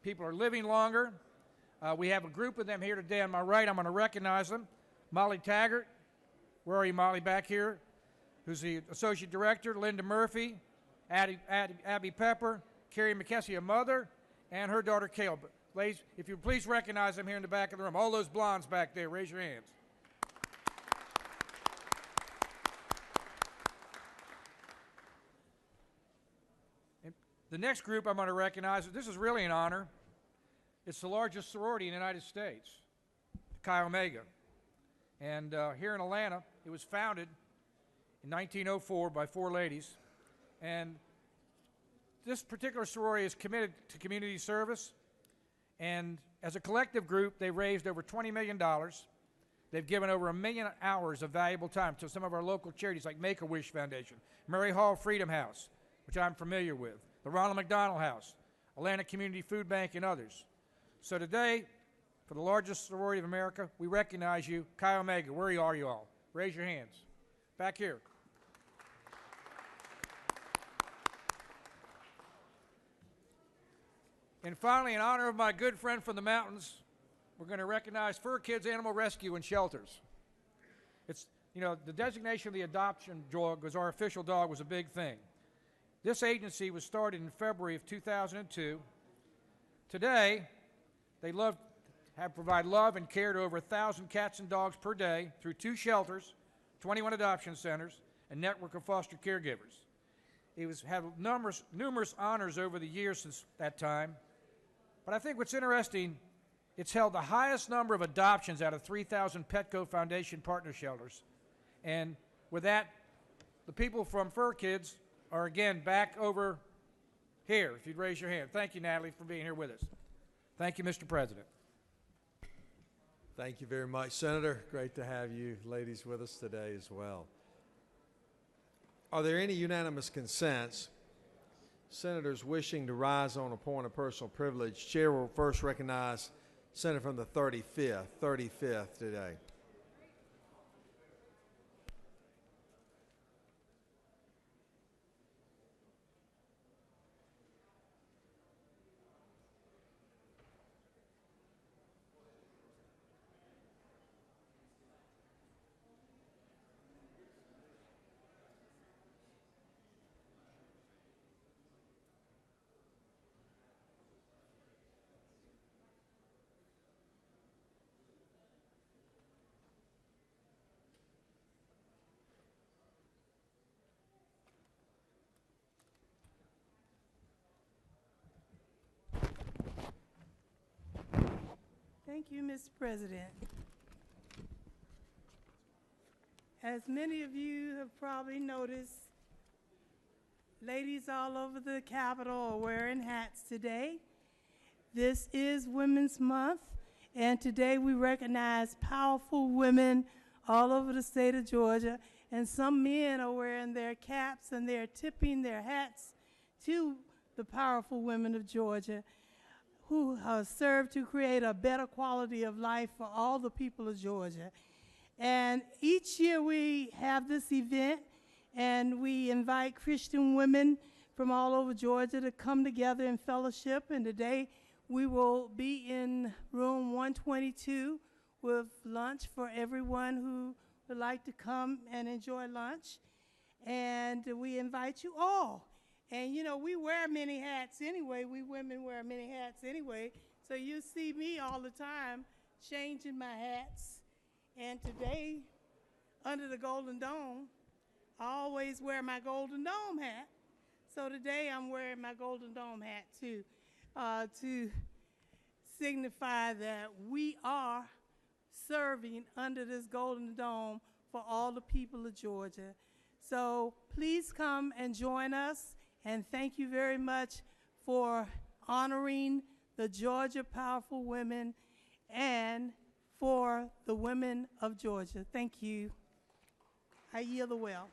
People are living longer. We have a group of them here today on my right. I'm going to recognize them. Molly Taggart, where are you, Molly, back here? Who's the Associate Director, Linda Murphy, Abby Pepper, Carrie McKessie, a mother, and her daughter, Kale. Ladies, if you please recognize them here in the back of the room. All those blondes back there, raise your hands. And the next group I'm going to recognize, this is really an honor. It's the largest sorority in the United States, Chi Omega. And here in Atlanta, it was founded in 1904 by 4 ladies. And this particular sorority is committed to community service, and as a collective group, they raised over $20 million. They've given over 1 million hours of valuable time to some of our local charities like Make-A-Wish Foundation, Mary Hall Freedom House, which I'm familiar with, the Ronald McDonald House, Atlanta Community Food Bank, and others. So today, for the largest sorority of America, we recognize you. Chi Omega, where are you all? Raise your hands. Back here. And finally, in honor of my good friend from the mountains, we're going to recognize Fur Kids Animal Rescue and Shelters. It's, the designation of the adoption dog as our official dog was a big thing. This agency was started in February of 2002. Today, they provide love and care to over 1,000 cats and dogs per day through 2 shelters, 21 adoption centers, and network of foster caregivers. It had numerous honors over the years since that time. But I think what's interesting, it's held the highest number of adoptions out of 3,000 Petco Foundation partner shelters. And with that, the people from Fur Kids are again back over here, if you'd raise your hand. Thank you, Natalie, for being here with us. Thank you, Mr. President. Thank you very much, Senator. Great to have you ladies with us today as well. Are there any unanimous consents? Senators wishing to rise on a point of personal privilege. Chair will first recognize Senator from the 35th today. Thank you, Mr. President. As many of you have probably noticed, ladies all over the Capitol are wearing hats today. This is Women's Month, and today we recognize powerful women all over the state of Georgia, and some men are wearing their caps and they're tipping their hats to the powerful women of Georgia who have served to create a better quality of life for all the people of Georgia. And each year we have this event, and we invite Christian women from all over Georgia to come together in fellowship. And today we will be in room 122, with lunch for everyone who would like to come and enjoy lunch. And we invite you all. And you know, we wear many hats anyway. We women wear many hats anyway. So you see me all the time changing my hats. And today, under the Golden Dome, I always wear my Golden Dome hat. So today I'm wearing my Golden Dome hat too, to signify that we are serving under this Golden Dome for all the people of Georgia. So please come and join us, and thank you very much for honoring the Georgia Powerful Women and for the women of Georgia. Thank you. I yield the well.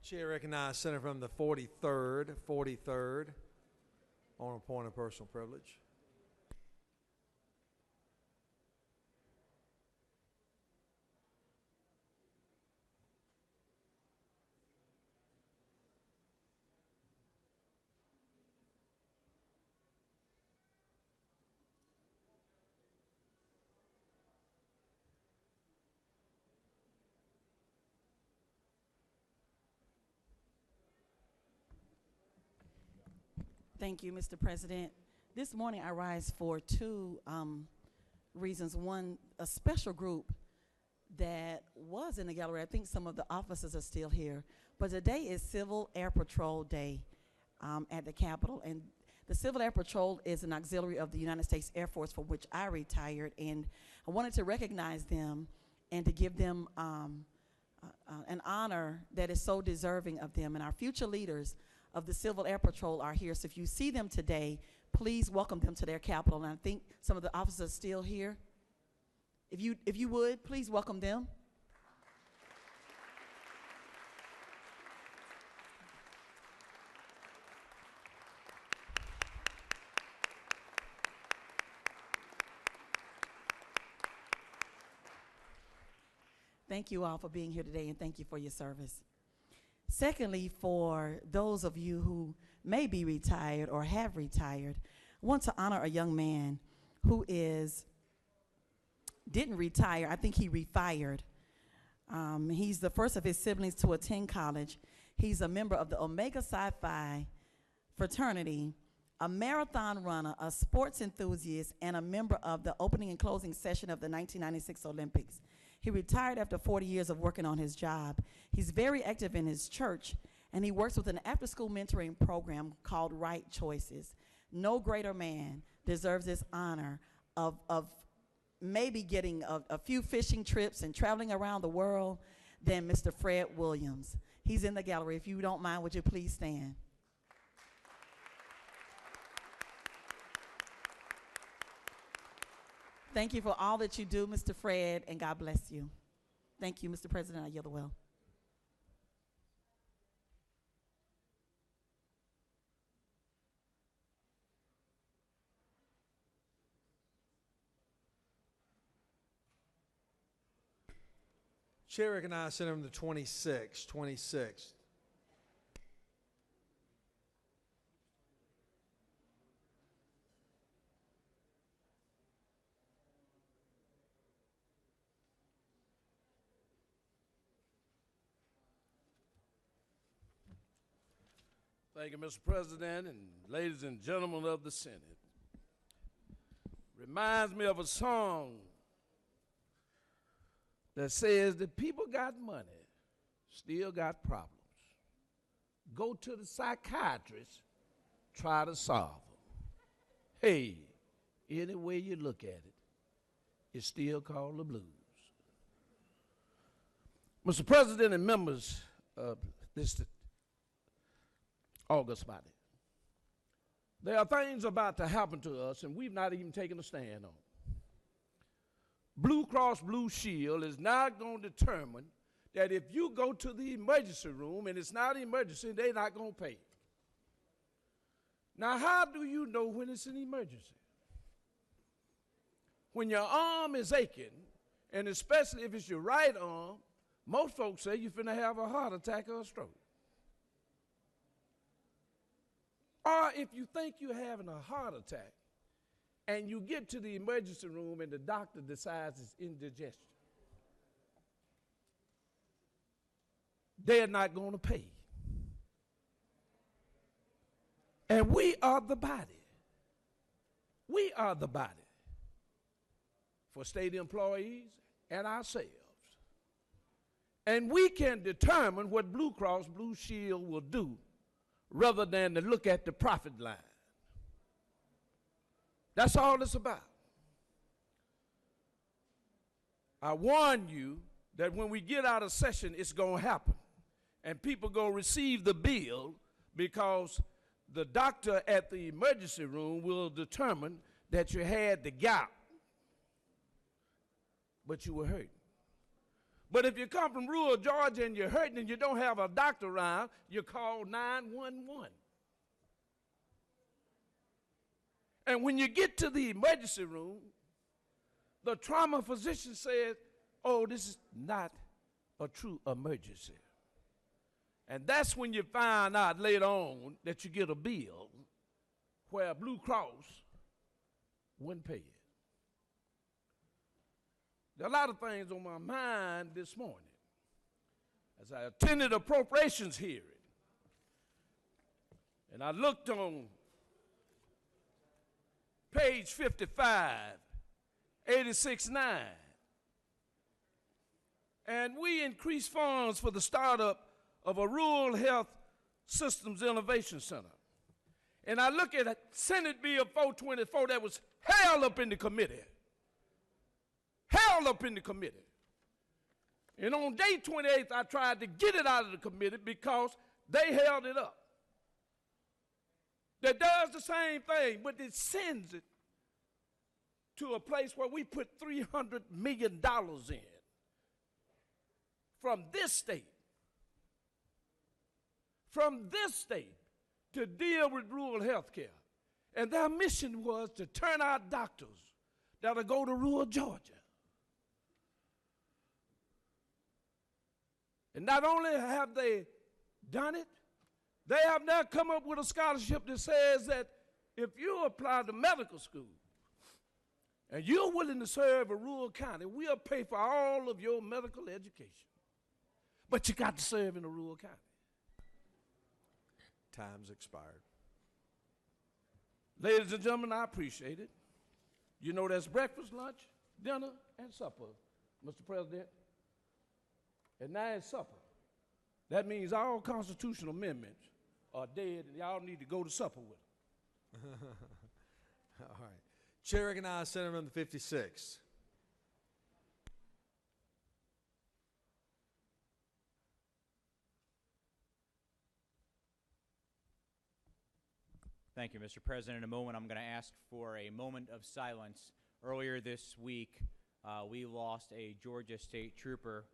Chair recognizes Senator from the 43rd, on a point of personal privilege. Thank you, Mr. President. This morning I rise for two reasons. One, a special group that was in the gallery. I think some of the officers are still here. But today is Civil Air Patrol Day at the Capitol. And the Civil Air Patrol is an auxiliary of the United States Air Force, from which I retired. And I wanted to recognize them and to give them an honor that is so deserving of them. And our future leaders of the Civil Air Patrol are here. So if you see them today, please welcome them to their Capitol. And I think some of the officers are still here. If you would, please welcome them. Thank you all for being here today, and thank you for your service. Secondly, for those of you who may be retired or have retired, I want to honor a young man who didn't retire. I think he refired. He's the first of his siblings to attend college. He's a member of the Omega Psi Phi fraternity, a marathon runner, a sports enthusiast, and a member of the opening and closing session of the 1996 Olympics. He retired after 40 years of working on his job. He's very active in his church, and he works with an after-school mentoring program called Right Choices. No greater man deserves this honor of maybe getting a few fishing trips and traveling around the world than Mr. Fred Williams. He's in the gallery. If you don't mind, would you please stand? Thank you for all that you do, Mr. Fred, and God bless you. Thank you, Mr. President. I yield the well. Chair recognizes Senator from the 26th. Thank you, Mr. President, and ladies and gentlemen of the Senate. Reminds me of a song that says the people got money, still got problems. Go to the psychiatrist, try to solve them. Hey, any way you look at it, it's still called the blues. Mr. President and members of this August body, there are things about to happen to us and we've not even taken a stand on. Blue Cross Blue Shield is now going to determine that if you go to the emergency room and it's not an emergency, they're not going to pay. Now, how do you know when it's an emergency? When your arm is aching, and especially if it's your right arm, most folks say you're finna have a heart attack or a stroke. Or if you think you're having a heart attack and you get to the emergency room and the doctor decides it's indigestion, they're not going to pay. And we are the body. We are the body for state employees and ourselves. And we can determine what Blue Cross Blue Shield will do rather than to look at the profit line. That's all it's about. I warn you that when we get out of session, it's going to happen. And people going to receive the bill because the doctor at the emergency room will determine that you had the gout, but you were hurting. But if you come from rural Georgia and you're hurting and you don't have a doctor around, you call 911. And when you get to the emergency room, the trauma physician says, oh, this is not a true emergency. And that's when you find out later on that you get a bill where Blue Cross wouldn't pay it. There are a lot of things on my mind this morning as I attended appropriations hearing. And I looked on page 55, 86-9. And we increased funds for the startup of a rural health systems innovation center. And I look at Senate Bill 424 that was held up in the committee. Held up in the committee. And on day 28th, I tried to get it out of the committee because they held it up. That does the same thing, but it sends it to a place where we put $300 million in from this state. From this state to deal with rural health care. And their mission was to turn out doctors that'll go to rural Georgia. And not only have they done it, they have now come up with a scholarship that says that if you apply to medical school and you're willing to serve a rural county, we'll pay for all of your medical education. But you got to serve in a rural county. Time's expired. Ladies and gentlemen, I appreciate it. You know that's breakfast, lunch, dinner, and supper, Mr. President. And now it's supper. That means all constitutional amendments are dead, and y'all need to go to supper with them. All right. Chair recognizes Senator from the 56. Thank you, Mr. President. In a moment, I'm going to ask for a moment of silence. Earlier this week, we lost a Georgia State trooper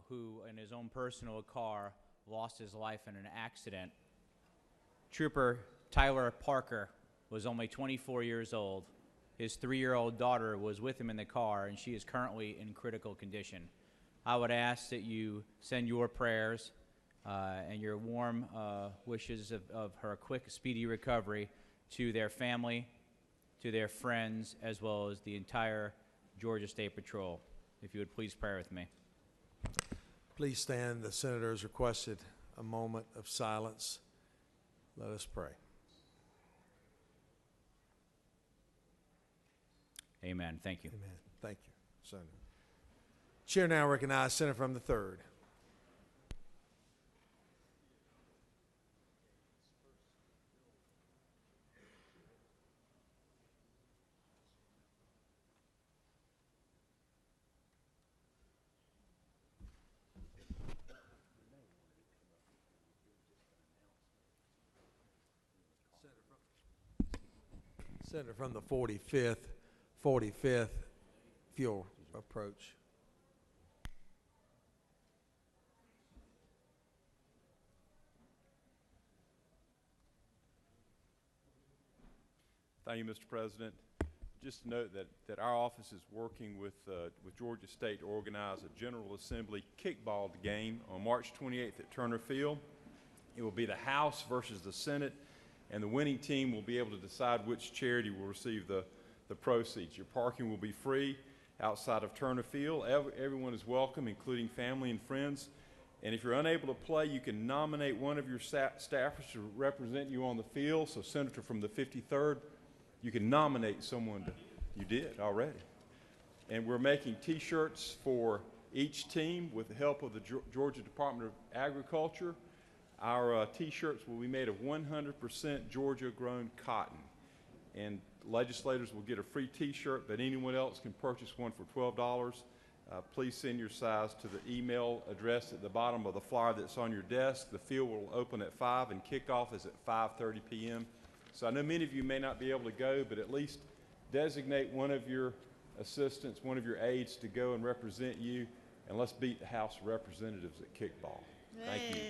who, in his own personal car, lost his life in an accident. Trooper Tyler Parker was only 24 years old. His 3-year-old daughter was with him in the car, and she is currently in critical condition. I would ask that you send your prayers and your warm wishes of her quick, speedy recovery to their family, to their friends, as well as the entire Georgia State Patrol. If you would please pray with me. Please stand. The senator has requested a moment of silence. Let us pray. Amen. Thank you. Amen. Thank you, Senator. Chair now recognizes Senator from the 3rd. Senator from the 45th, if you'll approach. Thank you, Mr. President. Just to note that our office is working with Georgia State to organize a General Assembly kickball game on March 28th at Turner Field. It will be the House versus the Senate. and the winning team will be able to decide which charity will receive the proceeds. Your parking will be free outside of Turner Field. Everyone is welcome, including family and friends. And if you're unable to play, you can nominate one of your staffers to represent you on the field. So, Senator from the 53rd, you can nominate someone to. You did already. And we're making T-shirts for each team with the help of the Georgia Department of Agriculture. Our T-shirts will be made of 100% Georgia-grown cotton. And legislators will get a free T-shirt, but anyone else can purchase one for $12. Please send your size to the email address at the bottom of the flyer that's on your desk. The field will open at 5 and kickoff is at 5:30 p.m. So I know many of you may not be able to go, but at least designate one of your assistants, one of your aides to go and represent you, and let's beat the House of Representatives at kickball. Thank you.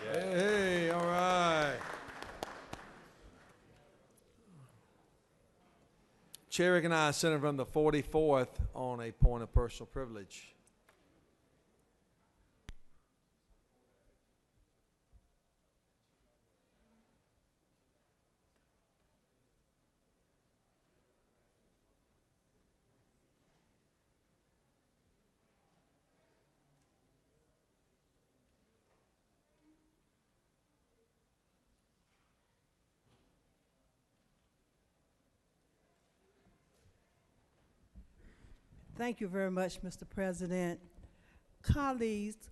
Yeah. Hey, all right. Chair recognizes Senator from the 44th on a point of personal privilege. Thank you very much, Mr. President. Colleagues,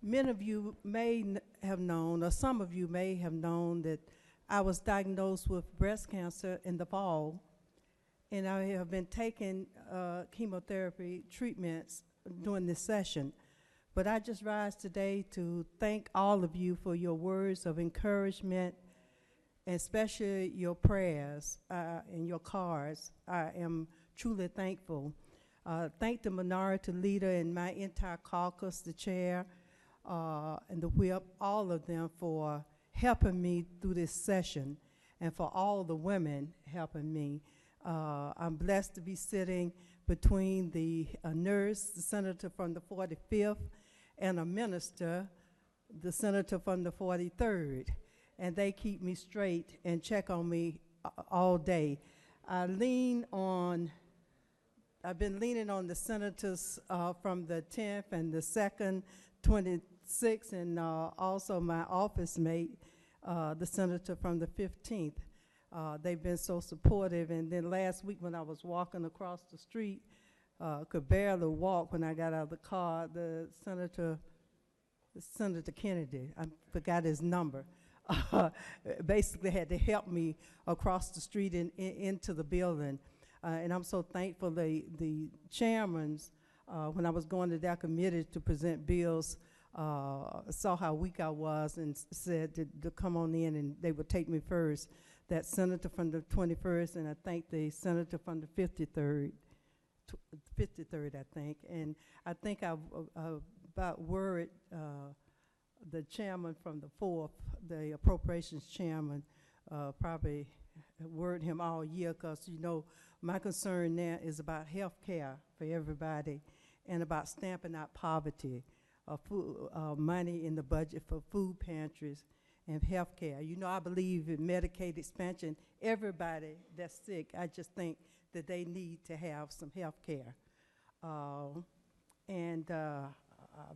many of you may have known, or some of you may have known, that I was diagnosed with breast cancer in the fall, and I have been taking chemotherapy treatments during this session. But I just rise today to thank all of you for your words of encouragement, and especially your prayers and your cards. I am truly thankful. Thank the minority leader and my entire caucus, the chair, and the whip, all of them for helping me through this session, and for all the women helping me. I'm blessed to be sitting between the nurse, the senator from the 45th, and a minister, the senator from the 43rd. And they keep me straight and check on me all day. I've been leaning on the senators from the 10th and the 2nd, 26th, and also my office mate, the senator from the 15th. They've been so supportive. And then last week when I was walking across the street, could barely walk when I got out of the car, Senator Kennedy, I forgot his number, basically had to help me across the street and into the building. And I'm so thankful the chairmans, when I was going to that committee to present bills, saw how weak I was and said to come on in and they would take me first. That senator from the 21st, and I thank the senator from the 53rd, I think. And I think I about worried the chairman from the 4th, the appropriations chairman, probably worried him all year, because, you know, my concern now is about health care for everybody and about stamping out poverty, money in the budget for food pantries and health care. You know, I believe in Medicaid expansion. Everybody that's sick, I just think that they need to have some health care. I've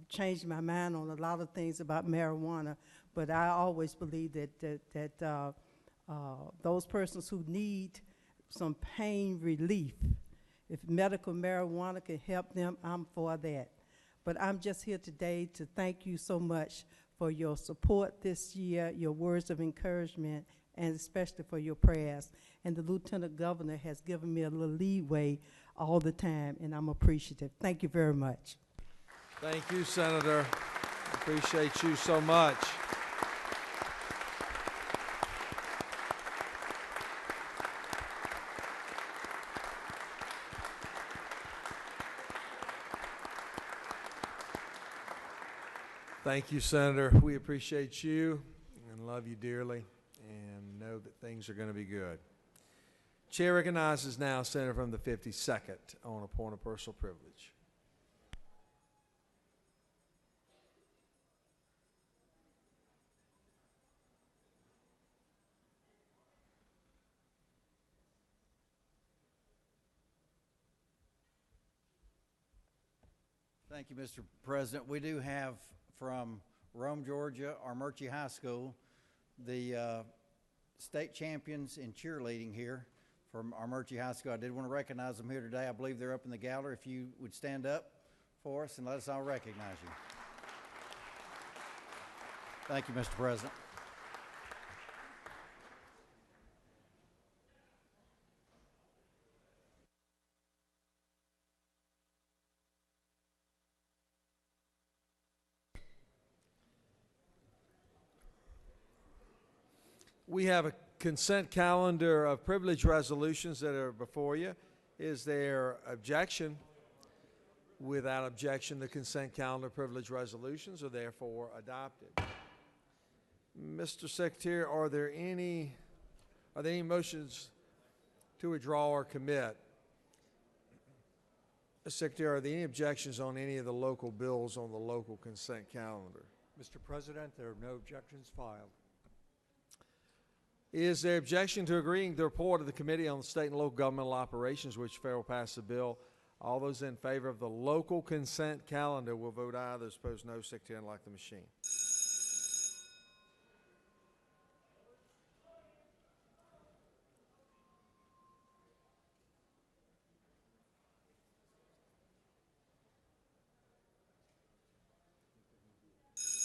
changed my mind on a lot of things about marijuana, but I always believe that those persons who need some pain relief, if medical marijuana can help them, I'm for that. But I'm just here today to thank you so much for your support this year, your words of encouragement, and especially for your prayers. And the Lieutenant Governor has given me a little leeway all the time, and I'm appreciative. Thank you very much. Thank you, Senator. Appreciate you so much. Thank you, Senator. We appreciate you and love you dearly and know that things are going to be good. Chair recognizes now Senator from the 52nd on a point of personal privilege. Thank you, Mr. President. We do have from Rome, Georgia, Armurchie High School, the state champions in cheerleading here from Armurchie High School. I did want to recognize them here today. I believe they're up in the gallery. If you would stand up for us and let us all recognize you. Thank you, Mr. President. We have a consent calendar of privilege resolutions that are before you. Is there objection? Without objection, the consent calendar privilege resolutions are therefore adopted. Mr. Secretary, are there any motions to withdraw or commit? Mr. Secretary, are there any objections on any of the local bills on the local consent calendar? Mr. President, there are no objections filed. Is there objection to agreeing the report of the Committee on State and Local Governmental Operations, which fair will pass the bill? All those in favor of the local consent calendar will vote aye. Those opposed, no. Secretary, unlike the machine.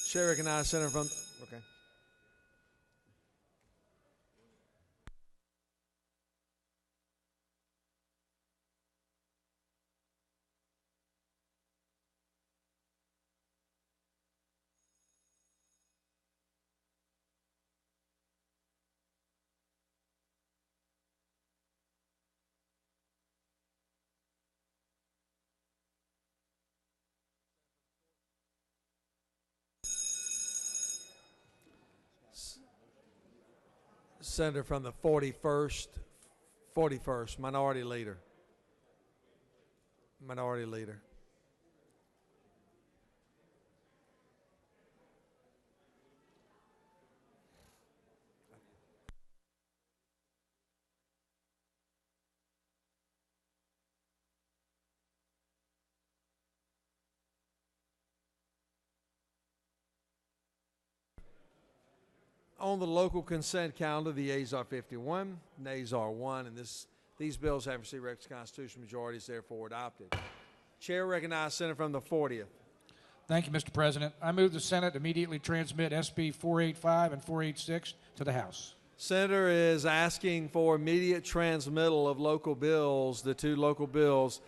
Chair recognizes Senator from. Okay. Senator from the 41st, Minority Leader. Minority Leader. On the local consent calendar, the yeas are 51, nays are 1, and these bills have received requisite constitutional majorities, therefore adopted. Chair recognizes Senator from the 40th. Thank you, Mr. President. I move the Senate immediately transmit SB 485 and 486 to the House. Senator is asking for immediate transmittal of local bills, the two local bills,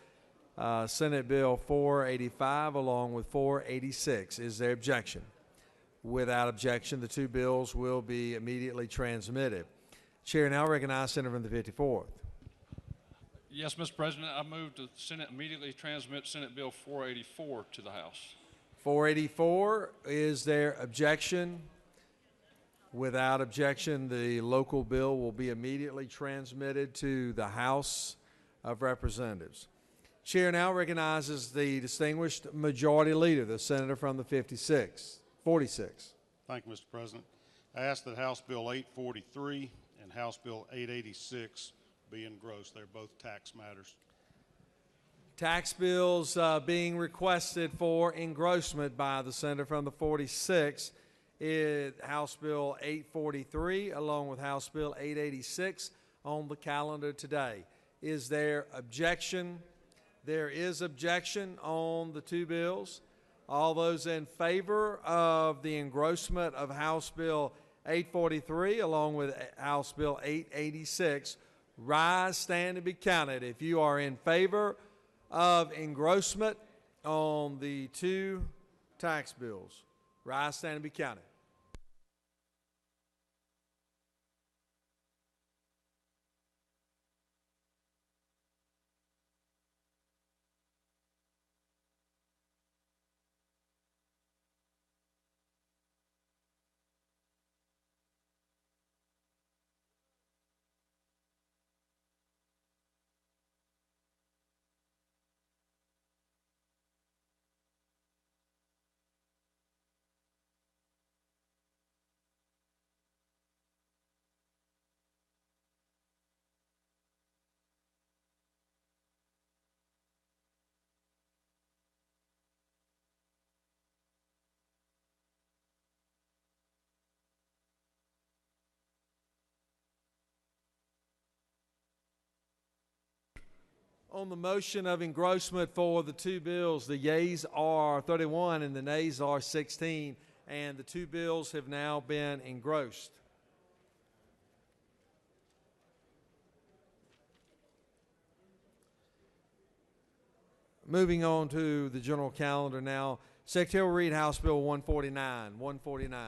Senate Bill 485 along with 486. Is there objection? Without objection, the two bills will be immediately transmitted. Chair now recognizes Senator from the 54th. Yes, Mr. President, I move the Senate immediately transmit Senate Bill 484 to the House. 484, is there objection? Without objection, the local bill will be immediately transmitted to the House of Representatives. Chair now recognizes the distinguished Majority Leader, the Senator from the 46. Thank you, Mr. President. I ask that House Bill 843 and House Bill 886 be engrossed. They're both tax matters. Tax bills being requested for engrossment by the Senator from the 46 is House Bill 843 along with House Bill 886 on the calendar today. Is there objection? There is objection on the two bills. All those in favor of the engrossment of House Bill 843 along with House Bill 886, rise, stand, and be counted. If you are in favor of engrossment on the two tax bills, rise, stand, and be counted. On the motion of engrossment for the two bills, the yeas are 31 and the nays are 16, and the two bills have now been engrossed. Moving on to the general calendar now. Secretary will read House Bill 149. 149.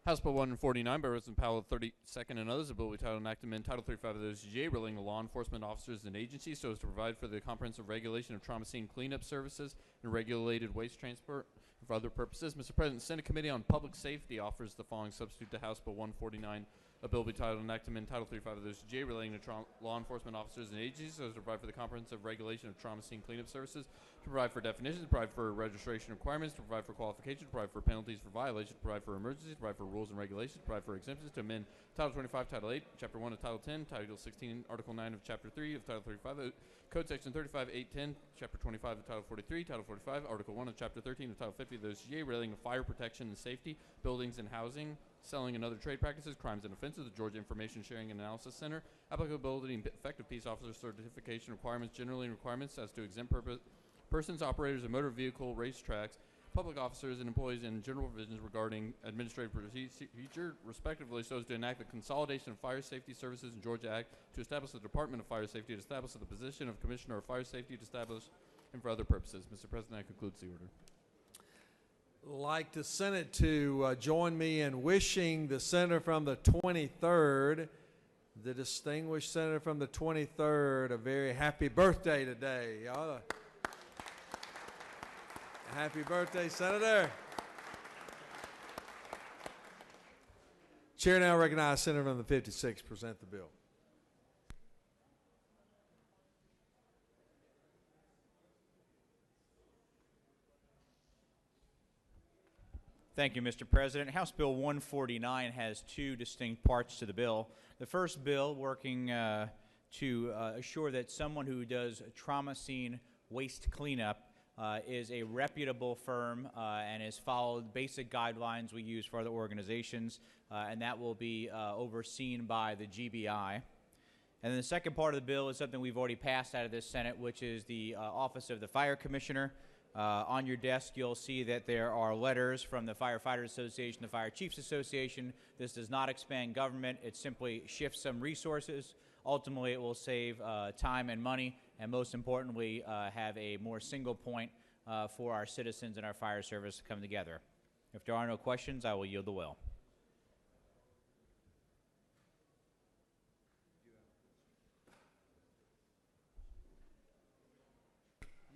House Bill 149 by Representative Powell, 32nd, and others. A bill will be titled and acted in Title 35 of the OCGA relating to law enforcement officers and agencies so as to provide for the comprehensive regulation of trauma scene cleanup services and regulated waste transport and for other purposes. Mr. President, the Senate Committee on Public Safety offers the following substitute to House Bill 149. A bill will be titled and acted in Title 35 of the OCGA relating to law enforcement officers and agencies so as to provide for the comprehensive regulation of trauma scene cleanup services, to provide for definitions, to provide for registration requirements, to provide for qualifications, to provide for penalties for violations, to provide for emergencies, to provide for rules and regulations, to provide for exemptions, to amend Title 25, Title 8, Chapter 1 of Title 10, Title 16, Article 9 of Chapter 3 of Title 35, Code Section 35.810, Chapter 25 of Title 43, Title 45, Article 1 of Chapter 13 of Title 50 of the OCGA relating to fire protection and safety, buildings and housing, selling and other trade practices, crimes and offenses, the Georgia Information Sharing and Analysis Center, applicability and effective peace officer certification requirements, generally requirements as to exempt persons, operators of motor vehicle racetracks, public officers and employees, and general provisions regarding administrative procedure, respectively, so as to enact the Consolidation of Fire Safety Services in Georgia Act, to establish the Department of Fire Safety, to establish the position of Commissioner of Fire Safety, to establish, and for other purposes. Mr. President, that concludes the order. Like the Senate to join me in wishing the senator from the 23rd, the distinguished senator from the 23rd, a very happy birthday today. Y'all, happy birthday, Senator. Chair now recognizes Senator from the 56th to present the bill. Thank you, Mr. President. House Bill 149 has two distinct parts to the bill. The first bill working to assure that someone who does trauma scene waste cleanup is a reputable firm and has followed basic guidelines we use for other organizations, and that will be overseen by the GBI. And then the second part of the bill is something we've already passed out of this Senate, which is the Office of the Fire Commissioner. On your desk, you'll see that there are letters from the Firefighters Association, the Fire Chiefs Association. This does not expand government. It simply shifts some resources. Ultimately, it will save time and money, and most importantly, have a more single point for our citizens and our fire service to come together. If there are no questions, I will yield the will.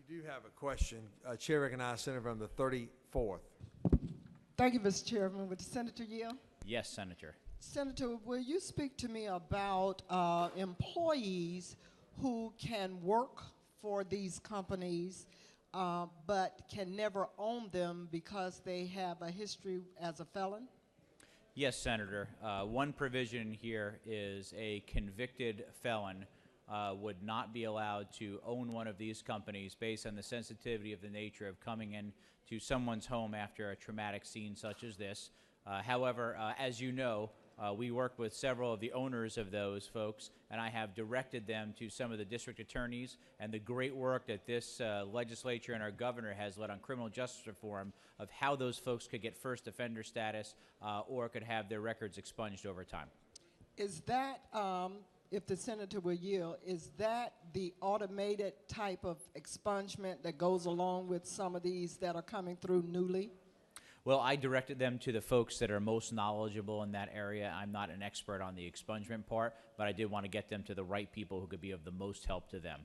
You do have a question. Chair recognizes Senator from the 34th. Thank you, Mr. Chairman. Would the Senator yield? Yes, Senator. Senator, will you speak to me about employees who can work for these companies but can never own them because they have a history as a felon? Yes, Senator. One provision here is a convicted felon would not be allowed to own one of these companies based on the sensitivity of the nature of coming in to someone's home after a traumatic scene such as this. However, as you know, we work with several of the owners of those folks, and I have directed them to some of the district attorneys and the great work that this legislature and our governor has led on criminal justice reform of how those folks could get first offender status or could have their records expunged over time. Is that, if the senator will yield, is that the automated type of expungement that goes along with some of these that are coming through newly? Well, I directed them to the folks that are most knowledgeable in that area. I'm not an expert on the expungement part, but I did want to get them to the right people who could be of the most help to them.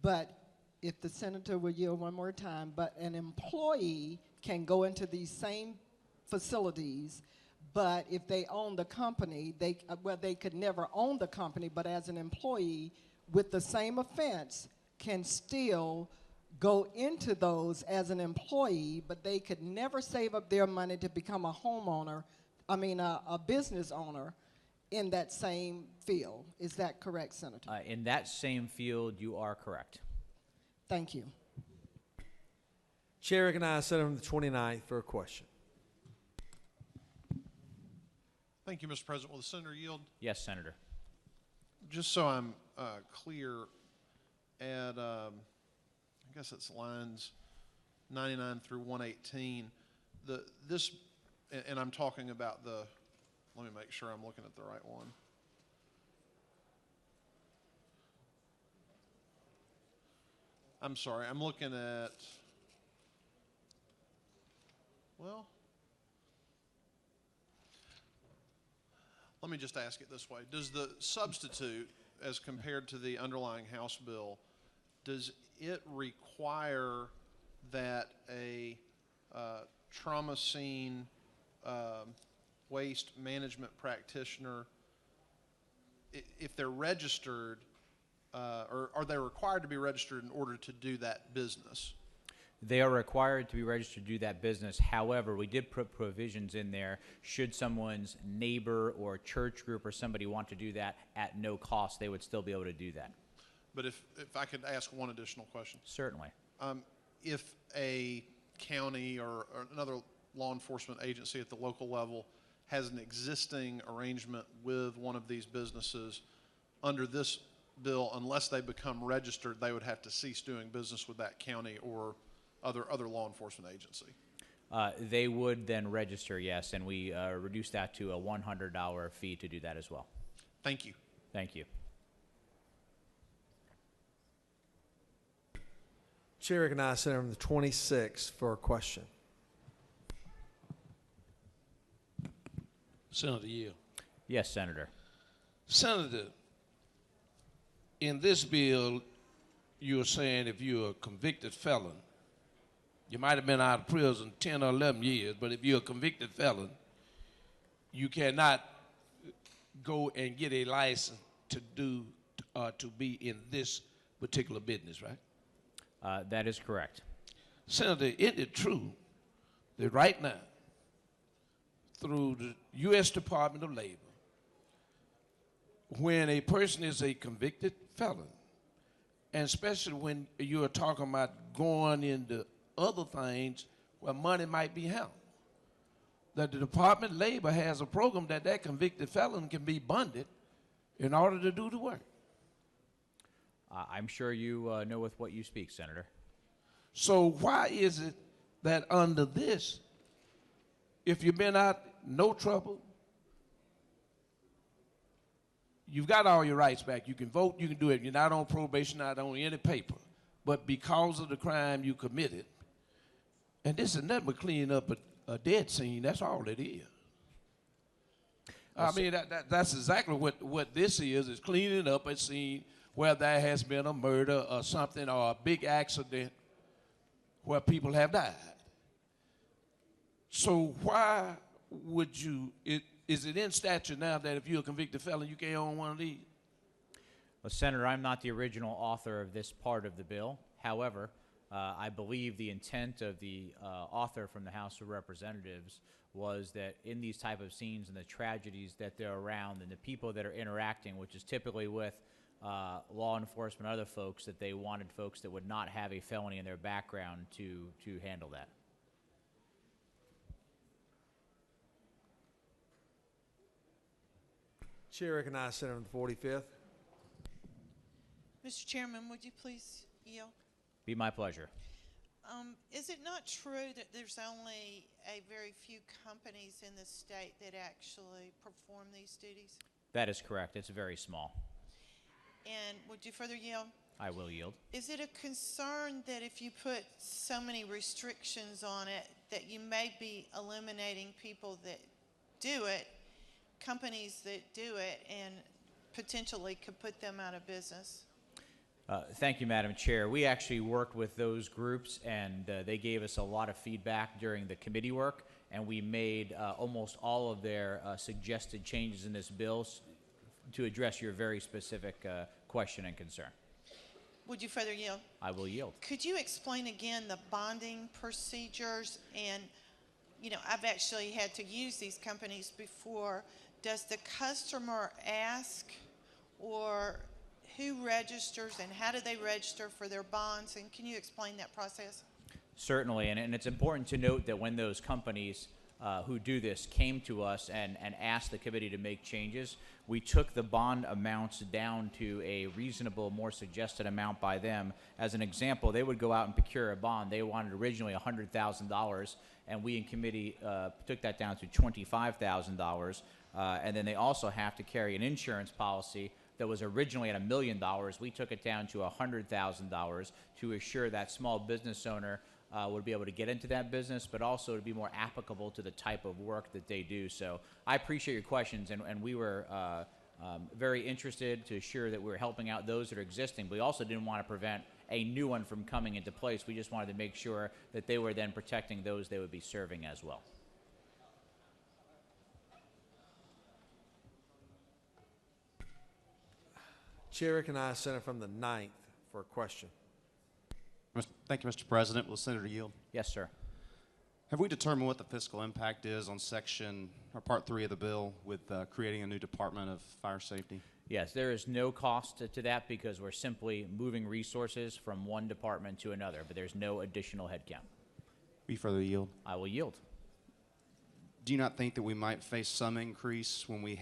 But if the senator will yield one more time, but an employee can go into these same facilities, but if they own the company, they could never own the company, but as an employee with the same offense can still go into those as an employee, but they could never save up their money to become a homeowner, a business owner in that same field. Is that correct, Senator? In that same field, you are correct. Thank you. Chair recognizes Senator from the 29th for a question. Thank you, Mr. President. Will the senator yield? Yes, Senator. Just so I'm clear, at, I guess it's lines 99 through 118, and I'm talking about let me make sure I'm looking at the right one. I'm sorry, I'm looking at, well, let me just ask it this way. Does the substitute, as compared to the underlying House bill, does it require that a trauma scene waste management practitioner, if they're registered, or are they required to be registered in order to do that business? They are required to be registered to do that business. However, we did put provisions in there should someone's neighbor or church group or somebody want to do that at no cost, they would still be able to do that. But if I could ask one additional question. Certainly. If a county or another law enforcement agency at the local level has an existing arrangement with one of these businesses, under this bill, unless they become registered, they would have to cease doing business with that county or other law enforcement agency. They would then register, yes, and we reduced that to a $100 fee to do that as well. Thank you. Thank you. Chair recognizes Senator from the 26th for a question. Senator Yield. Yes, Senator. Senator, in this bill, you're saying if you're a convicted felon, you might have been out of prison 10 or 11 years, but if you're a convicted felon, you cannot go and get a license to be in this particular business, right? That is correct. Senator, isn't it true that right now, through the U.S. Department of Labor, when a person is a convicted felon, and especially when you're talking about going into other things where money might be held, that the Department of Labor has a program that convicted felon can be bonded in order to do the work? I'm sure you know with what you speak, Senator. So why is it that under this, if you've been out, no trouble, you've got all your rights back, you can vote, you can do it, you're not on probation, not on any paper, but because of the crime you committed, and this is nothing but cleaning up a dead scene, that's all it is. I mean, that's exactly what this is cleaning up a scene where there has been a murder or something or a big accident where people have died. So why would you, is it in statute now that if you're a convicted felon, you can't own one of these? Well, Senator, I'm not the original author of this part of the bill. However, I believe the intent of the author from the House of Representatives was that in these type of scenes and the tragedies that they're around and the people that are interacting, which is typically with law enforcement and other folks, that they wanted folks that would not have a felony in their background to handle that. Chair recognizes Senator from the 45th. Mr. Chairman, would you please yield? Be my pleasure. Is it not true that there's only a very few companies in the state that actually perform these duties? That is correct. It's very small. And would you further yield? I will yield. Is it a concern that if you put so many restrictions on it that you may be eliminating people that do it, companies that do it, and potentially could put them out of business? Thank you, Madam Chair. We actually worked with those groups, and they gave us a lot of feedback during the committee work, and we made almost all of their suggested changes in this bill to address your very specific question and concern. Would you further yield? I will yield. Could you explain again the bonding procedures? And, you know, I've actually had to use these companies before. Does the customer ask, or who registers, and how do they register for their bonds? And can you explain that process? Certainly, and it's important to note that when those companies who do this came to us and asked the committee to make changes. We took the bond amounts down to a reasonable, more suggested amount by them. As an example, they would go out and procure a bond. They wanted originally $100,000, and we in committee took that down to $25,000. And then they also have to carry an insurance policy that was originally at $1 million. We took it down to $100,000 to assure that small business owner would be able to get into that business, but also to be more applicable to the type of work that they do. So I appreciate your questions, and we were very interested to assure that we were helping out those that are existing. But we also didn't want to prevent a new one from coming into place. We just wanted to make sure that they were then protecting those they would be serving as well. Chair recognizes Senator from the 9th for a question. Thank you, Mr. President. Will the Senator yield? Yes, sir. Have we determined what the fiscal impact is on section or part 3 of the bill with creating a new Department of Fire Safety? Yes, there is no cost to that because we're simply moving resources from one department to another, but there's no additional headcount. Will you further yield? I will yield. Do you not think that we might face some increase when we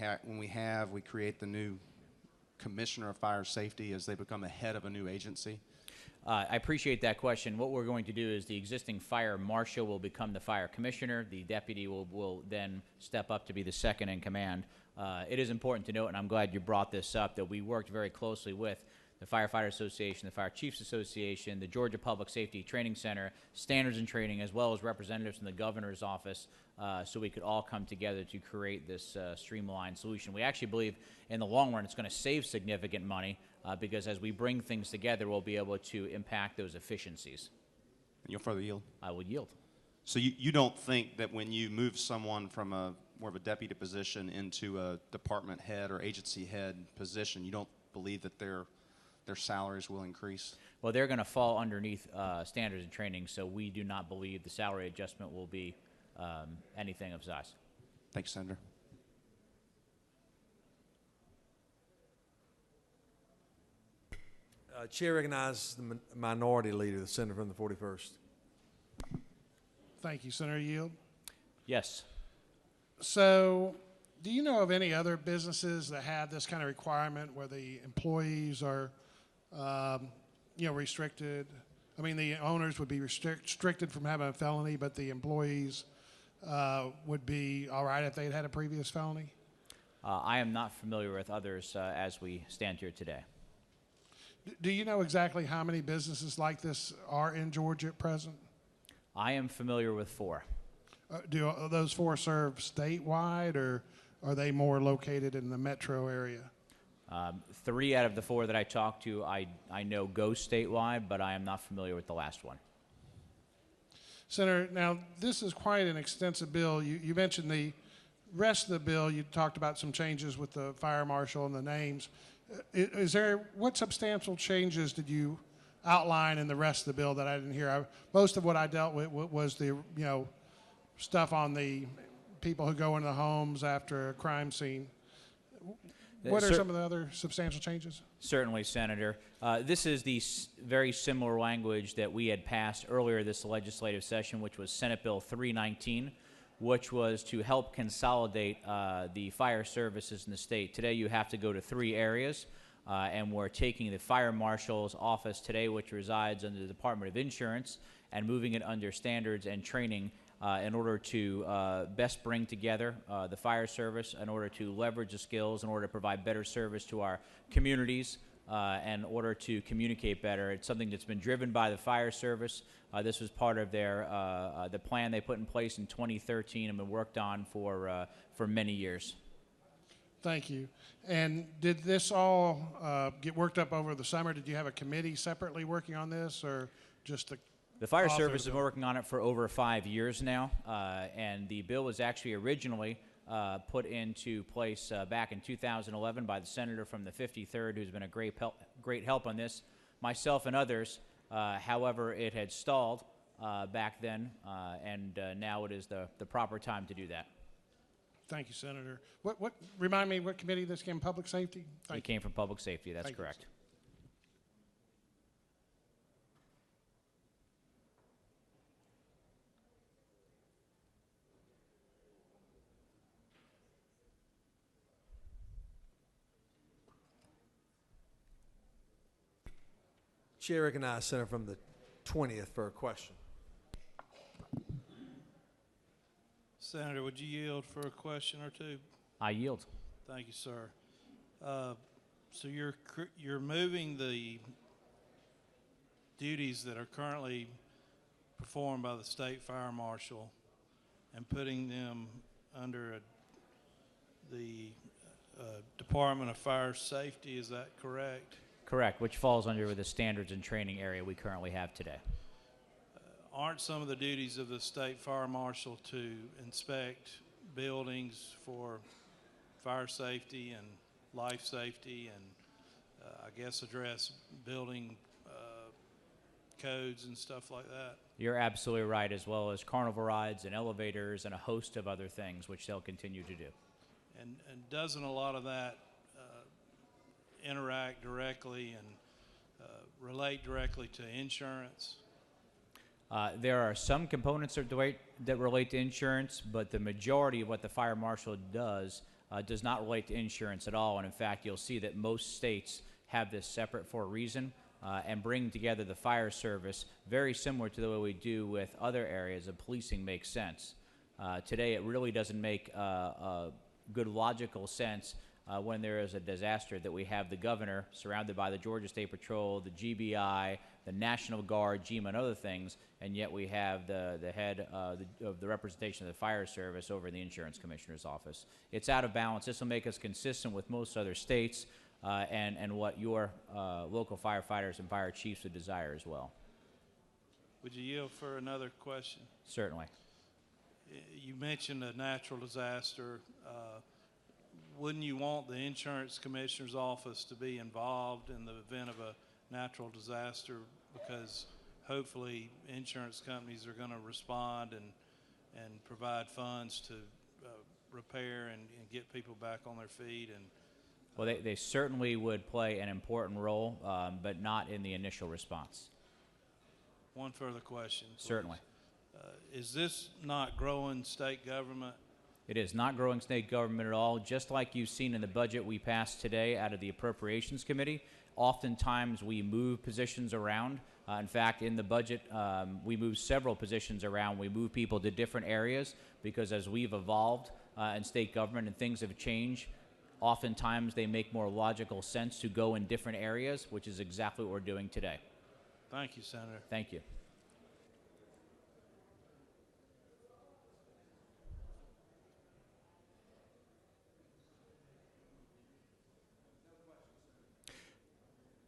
create the new Commissioner of Fire Safety as they become a head of a new agency? I appreciate that question. What we're going to do is the existing fire marshal will become the fire commissioner. The deputy will then step up to be the second in command. It is important to note, and I'm glad you brought this up, that we worked very closely with the Firefighter Association, the Fire Chiefs Association, the Georgia Public Safety Training Center, Standards and Training, as well as representatives from the governor's office, so we could all come together to create this streamlined solution. We actually believe in the long run it's going to save significant money because as we bring things together, we'll be able to impact those efficiencies. And you'll further yield? I will yield. So you don't think that when you move someone from more of a deputy position into a department head or agency head position, you don't believe that their salaries will increase? Well, they're going to fall underneath standards and training, so we do not believe the salary adjustment will be anything of size. Thank you, Senator. Chair recognizes the minority leader, the senator from the 41st. Thank you, Senator. Yield. Yes. So, do you know of any other businesses that have this kind of requirement where the employees are, restricted? I mean, the owners would be restricted from having a felony, but the employees would be all right if they'd had a previous felony? I am not familiar with others as we stand here today. Do you know exactly how many businesses like this are in Georgia at present? I am familiar with 4. Do those 4 serve statewide, or are they more located in the metro area? 3 out of the 4 that I talked to, I know go statewide, but I am not familiar with the last one. Senator, now this is quite an extensive bill. You mentioned the rest of the bill. You talked about some changes with the fire marshal and the names. What substantial changes did you outline in the rest of the bill that I didn't hear? Most of what I dealt with was the stuff on the people who go into the homes after a crime scene. What are some of the other substantial changes? Certainly, Senator. This is the very similar language that we had passed earlier this legislative session, which was Senate Bill 319, which was to help consolidate the fire services in the state. Today, you have to go to 3 areas, and we're taking the fire marshal's office today, which resides under the Department of Insurance, and moving it under standards and training in order to best bring together the fire service, in order to leverage the skills, in order to provide better service to our communities, in order to communicate better. It's something that's been driven by the fire service. This was part of their the plan they put in place in 2013 and been worked on for many years. Thank you. And did this all get worked up over the summer? Did you have a committee separately working on this, or just the fire service has been working on it for over 5 years now, and the bill was actually originally put into place back in 2011 by the senator from the 53rd, who's been a great help on this, myself and others. However, it had stalled back then, and now it is the proper time to do that. Thank you, Senator. Remind me what committee this came? Public Safety? It came from Public Safety. That's correct. Chair recognizes Senator from the 20th for a question. Senator, would you yield for a question or two? I yield. Thank you, sir. So you're moving the duties that are currently performed by the state fire marshal and putting them under the Department of Fire Safety. Is that correct? Correct, which falls under the standards and training area we currently have today. Aren't some of the duties of the state fire marshal to inspect buildings for fire safety and life safety and I guess address building codes and stuff like that? You're absolutely right, as well as carnival rides and elevators and a host of other things which they'll continue to do. And doesn't a lot of that interact directly and relate directly to insurance? There are some components that relate to insurance, but the majority of what the fire marshal does not relate to insurance at all. And in fact, you'll see that most states have this separate for a reason and bring together the fire service very similar to the way we do with other areas of policing makes sense. Today, it really doesn't make a good logical sense when there is a disaster that we have the governor surrounded by the Georgia State Patrol, the GBI, the National Guard, GEMA, and other things, and yet we have the head of the representation of the fire service over in the insurance commissioner's office. It's out of balance. This will make us consistent with most other states and what your local firefighters and fire chiefs would desire as well. Would you yield for another question? Certainly. You mentioned a natural disaster. Wouldn't you want the insurance commissioner's office to be involved in the event of a natural disaster, because hopefully insurance companies are going to respond and provide funds to repair and get people back on their feet? And well, they certainly would play an important role, but not in the initial response. One further question, please. Certainly. Is this not growing state government? It is not growing state government at all. Just like you've seen in the budget we passed today out of the Appropriations Committee, oftentimes we move positions around. In fact, in the budget, we move several positions around. We move people to different areas because as we've evolved in state government and things have changed, oftentimes they make more logical sense to go in different areas, which is exactly what we're doing today. Thank you, Senator. Thank you.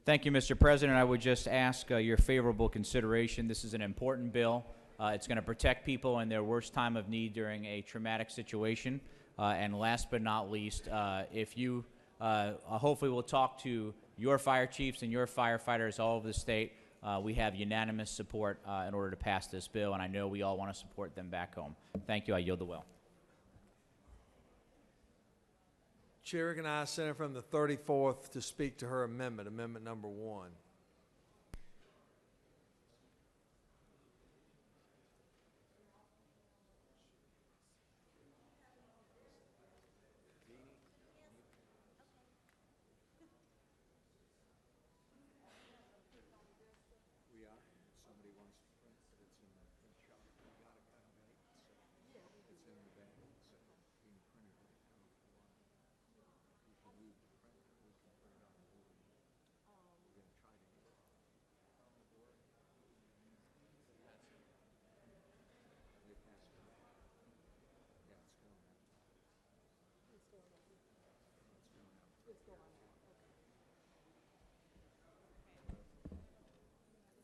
Thank you, Mr. President. I would just ask your favorable consideration. This is an important bill. It's going to protect people in their worst time of need during a traumatic situation. And last but not least, if you hopefully will talk to your fire chiefs and your firefighters all over the state, we have unanimous support in order to pass this bill, and I know we all want to support them back home. Thank you. I yield the will. Chair recognizes Senator from the 34th to speak to her amendment, amendment number 1.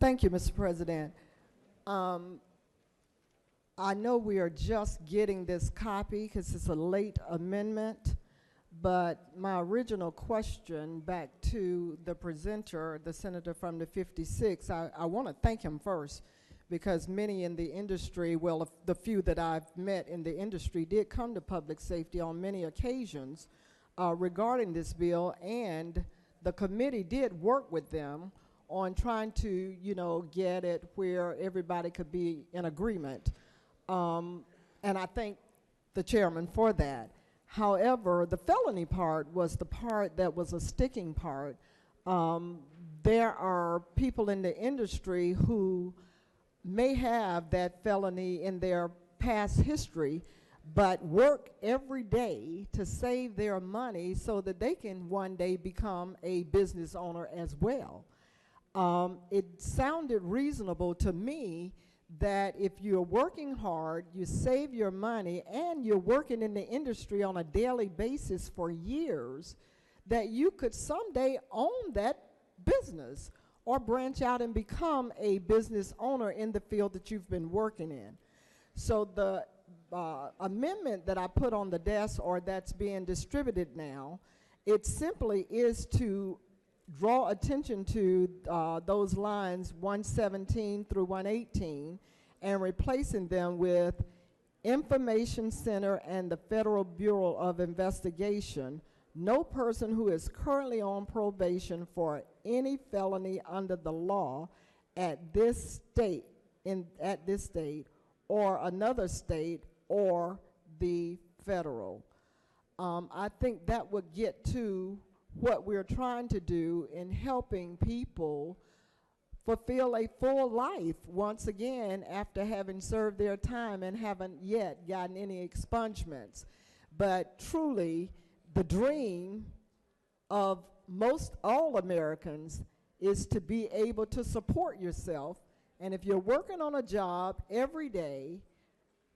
Thank you, Mr. President. I know we are just getting this copy because it's a late amendment, but my original question back to the presenter, the senator from the 56, I want to thank him first because many in the industry, well, the few that I've met in the industry did come to public safety on many occasions regarding this bill, and the committee did work with them on trying to, get it where everybody could be in agreement. And I thank the chairman for that. However, the felony part was the part that was a sticking part. there are people in the industry who may have that felony in their past history, but work every day to save their money so that they can one day become a business owner as well. It sounded reasonable to me that if you're working hard, you save your money, and you're working in the industry on a daily basis for years, that you could someday own that business or branch out and become a business owner in the field that you've been working in. So the amendment that I put on the desk, or that's being distributed now, it simply is to draw attention to those lines 117 through 118 and replacing them with Information Center and the Federal Bureau of Investigation. No person who is currently on probation for any felony under the law at this state, or another state, or the federal. I think that would get to what we're trying to do in helping people fulfill a full life once again after having served their time and haven't yet gotten any expungements. But truly, the dream of most all Americans is to be able to support yourself. And if you're working on a job every day,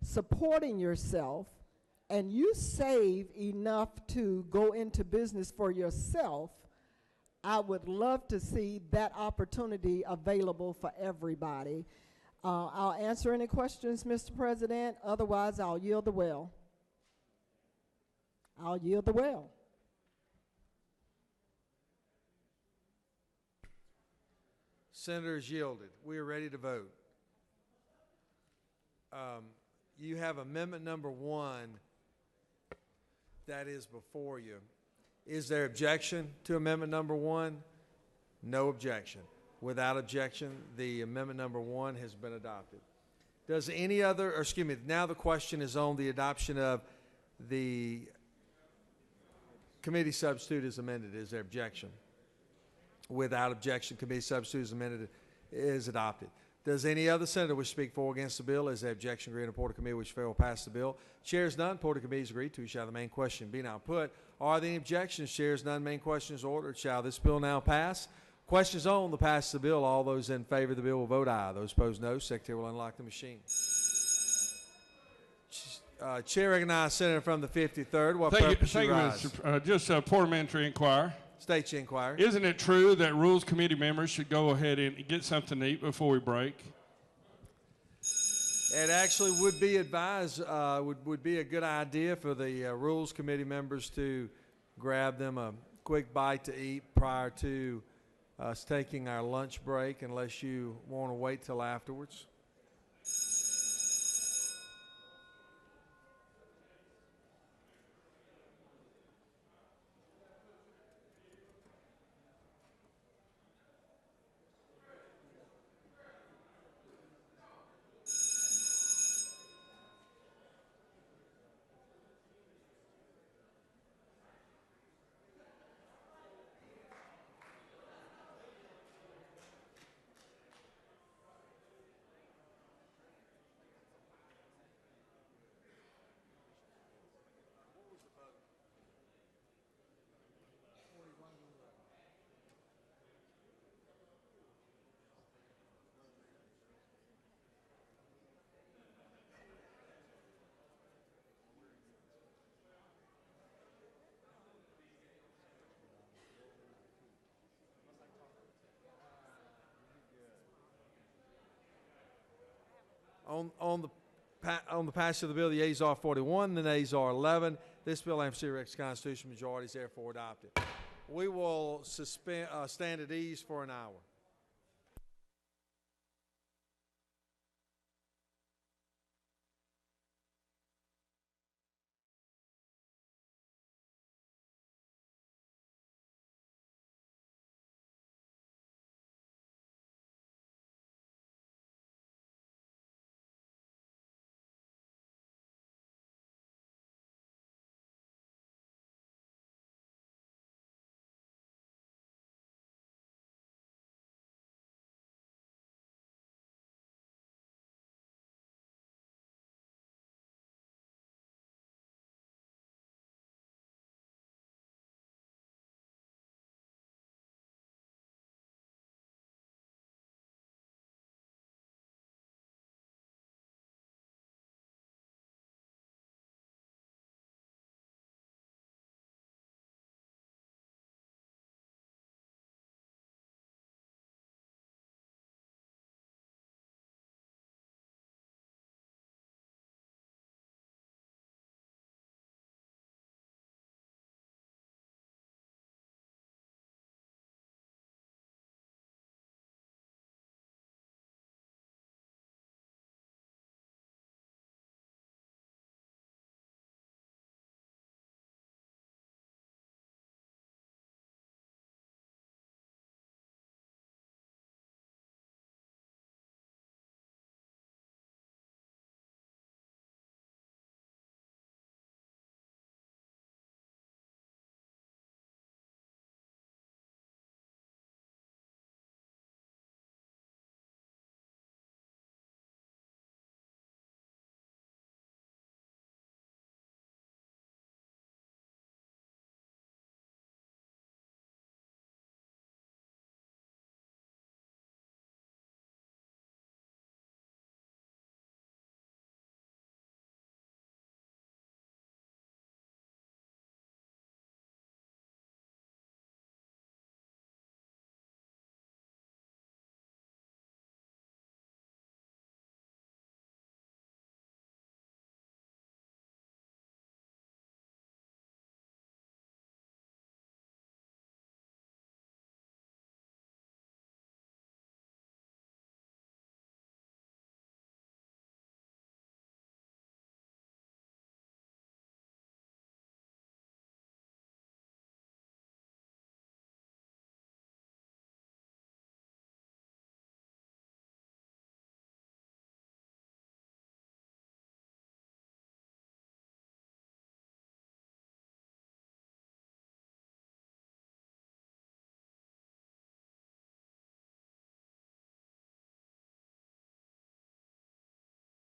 supporting yourself, and you save enough to go into business for yourself, I would love to see that opportunity available for everybody. I'll answer any questions, Mr. President. Otherwise, I'll yield the well. I'll yield the well. Senators yielded. We are ready to vote. You have amendment number 1 that is before you. Is there objection to amendment number 1? No objection. Without objection, the amendment number 1 has been adopted. Does any other, or excuse me, now the question is on the adoption of the committee substitute as amended. Is there objection? Without objection, committee substitute as amended is adopted. Does any other senator wish to speak for or against the bill? Is there objection? Agreed. Report of committee which fail pass the bill. Chairs none. Report of committee is agreed to. Shall the main question be now put? Are there any objections? Chairs none. Main question is ordered. Shall this bill now pass? Questions on the pass of the bill. All those in favor of the bill will vote aye. Those opposed no. Secretary will unlock the machine. Chair recognizes Senator from the 53rd. What purpose you rise? Just a parliamentary inquiry. State your inquiry. Isn't it true that Rules Committee members should go ahead and get something to eat before we break? It actually would be advised, would be a good idea for the Rules Committee members to grab them a quick bite to eat prior to us taking our lunch break, unless you want to wait till afterwards. On the passage of the bill, the yeas are 41, the nays are 11. This bill and Rex Constitution majority is therefore adopted. We will stand at ease for an hour.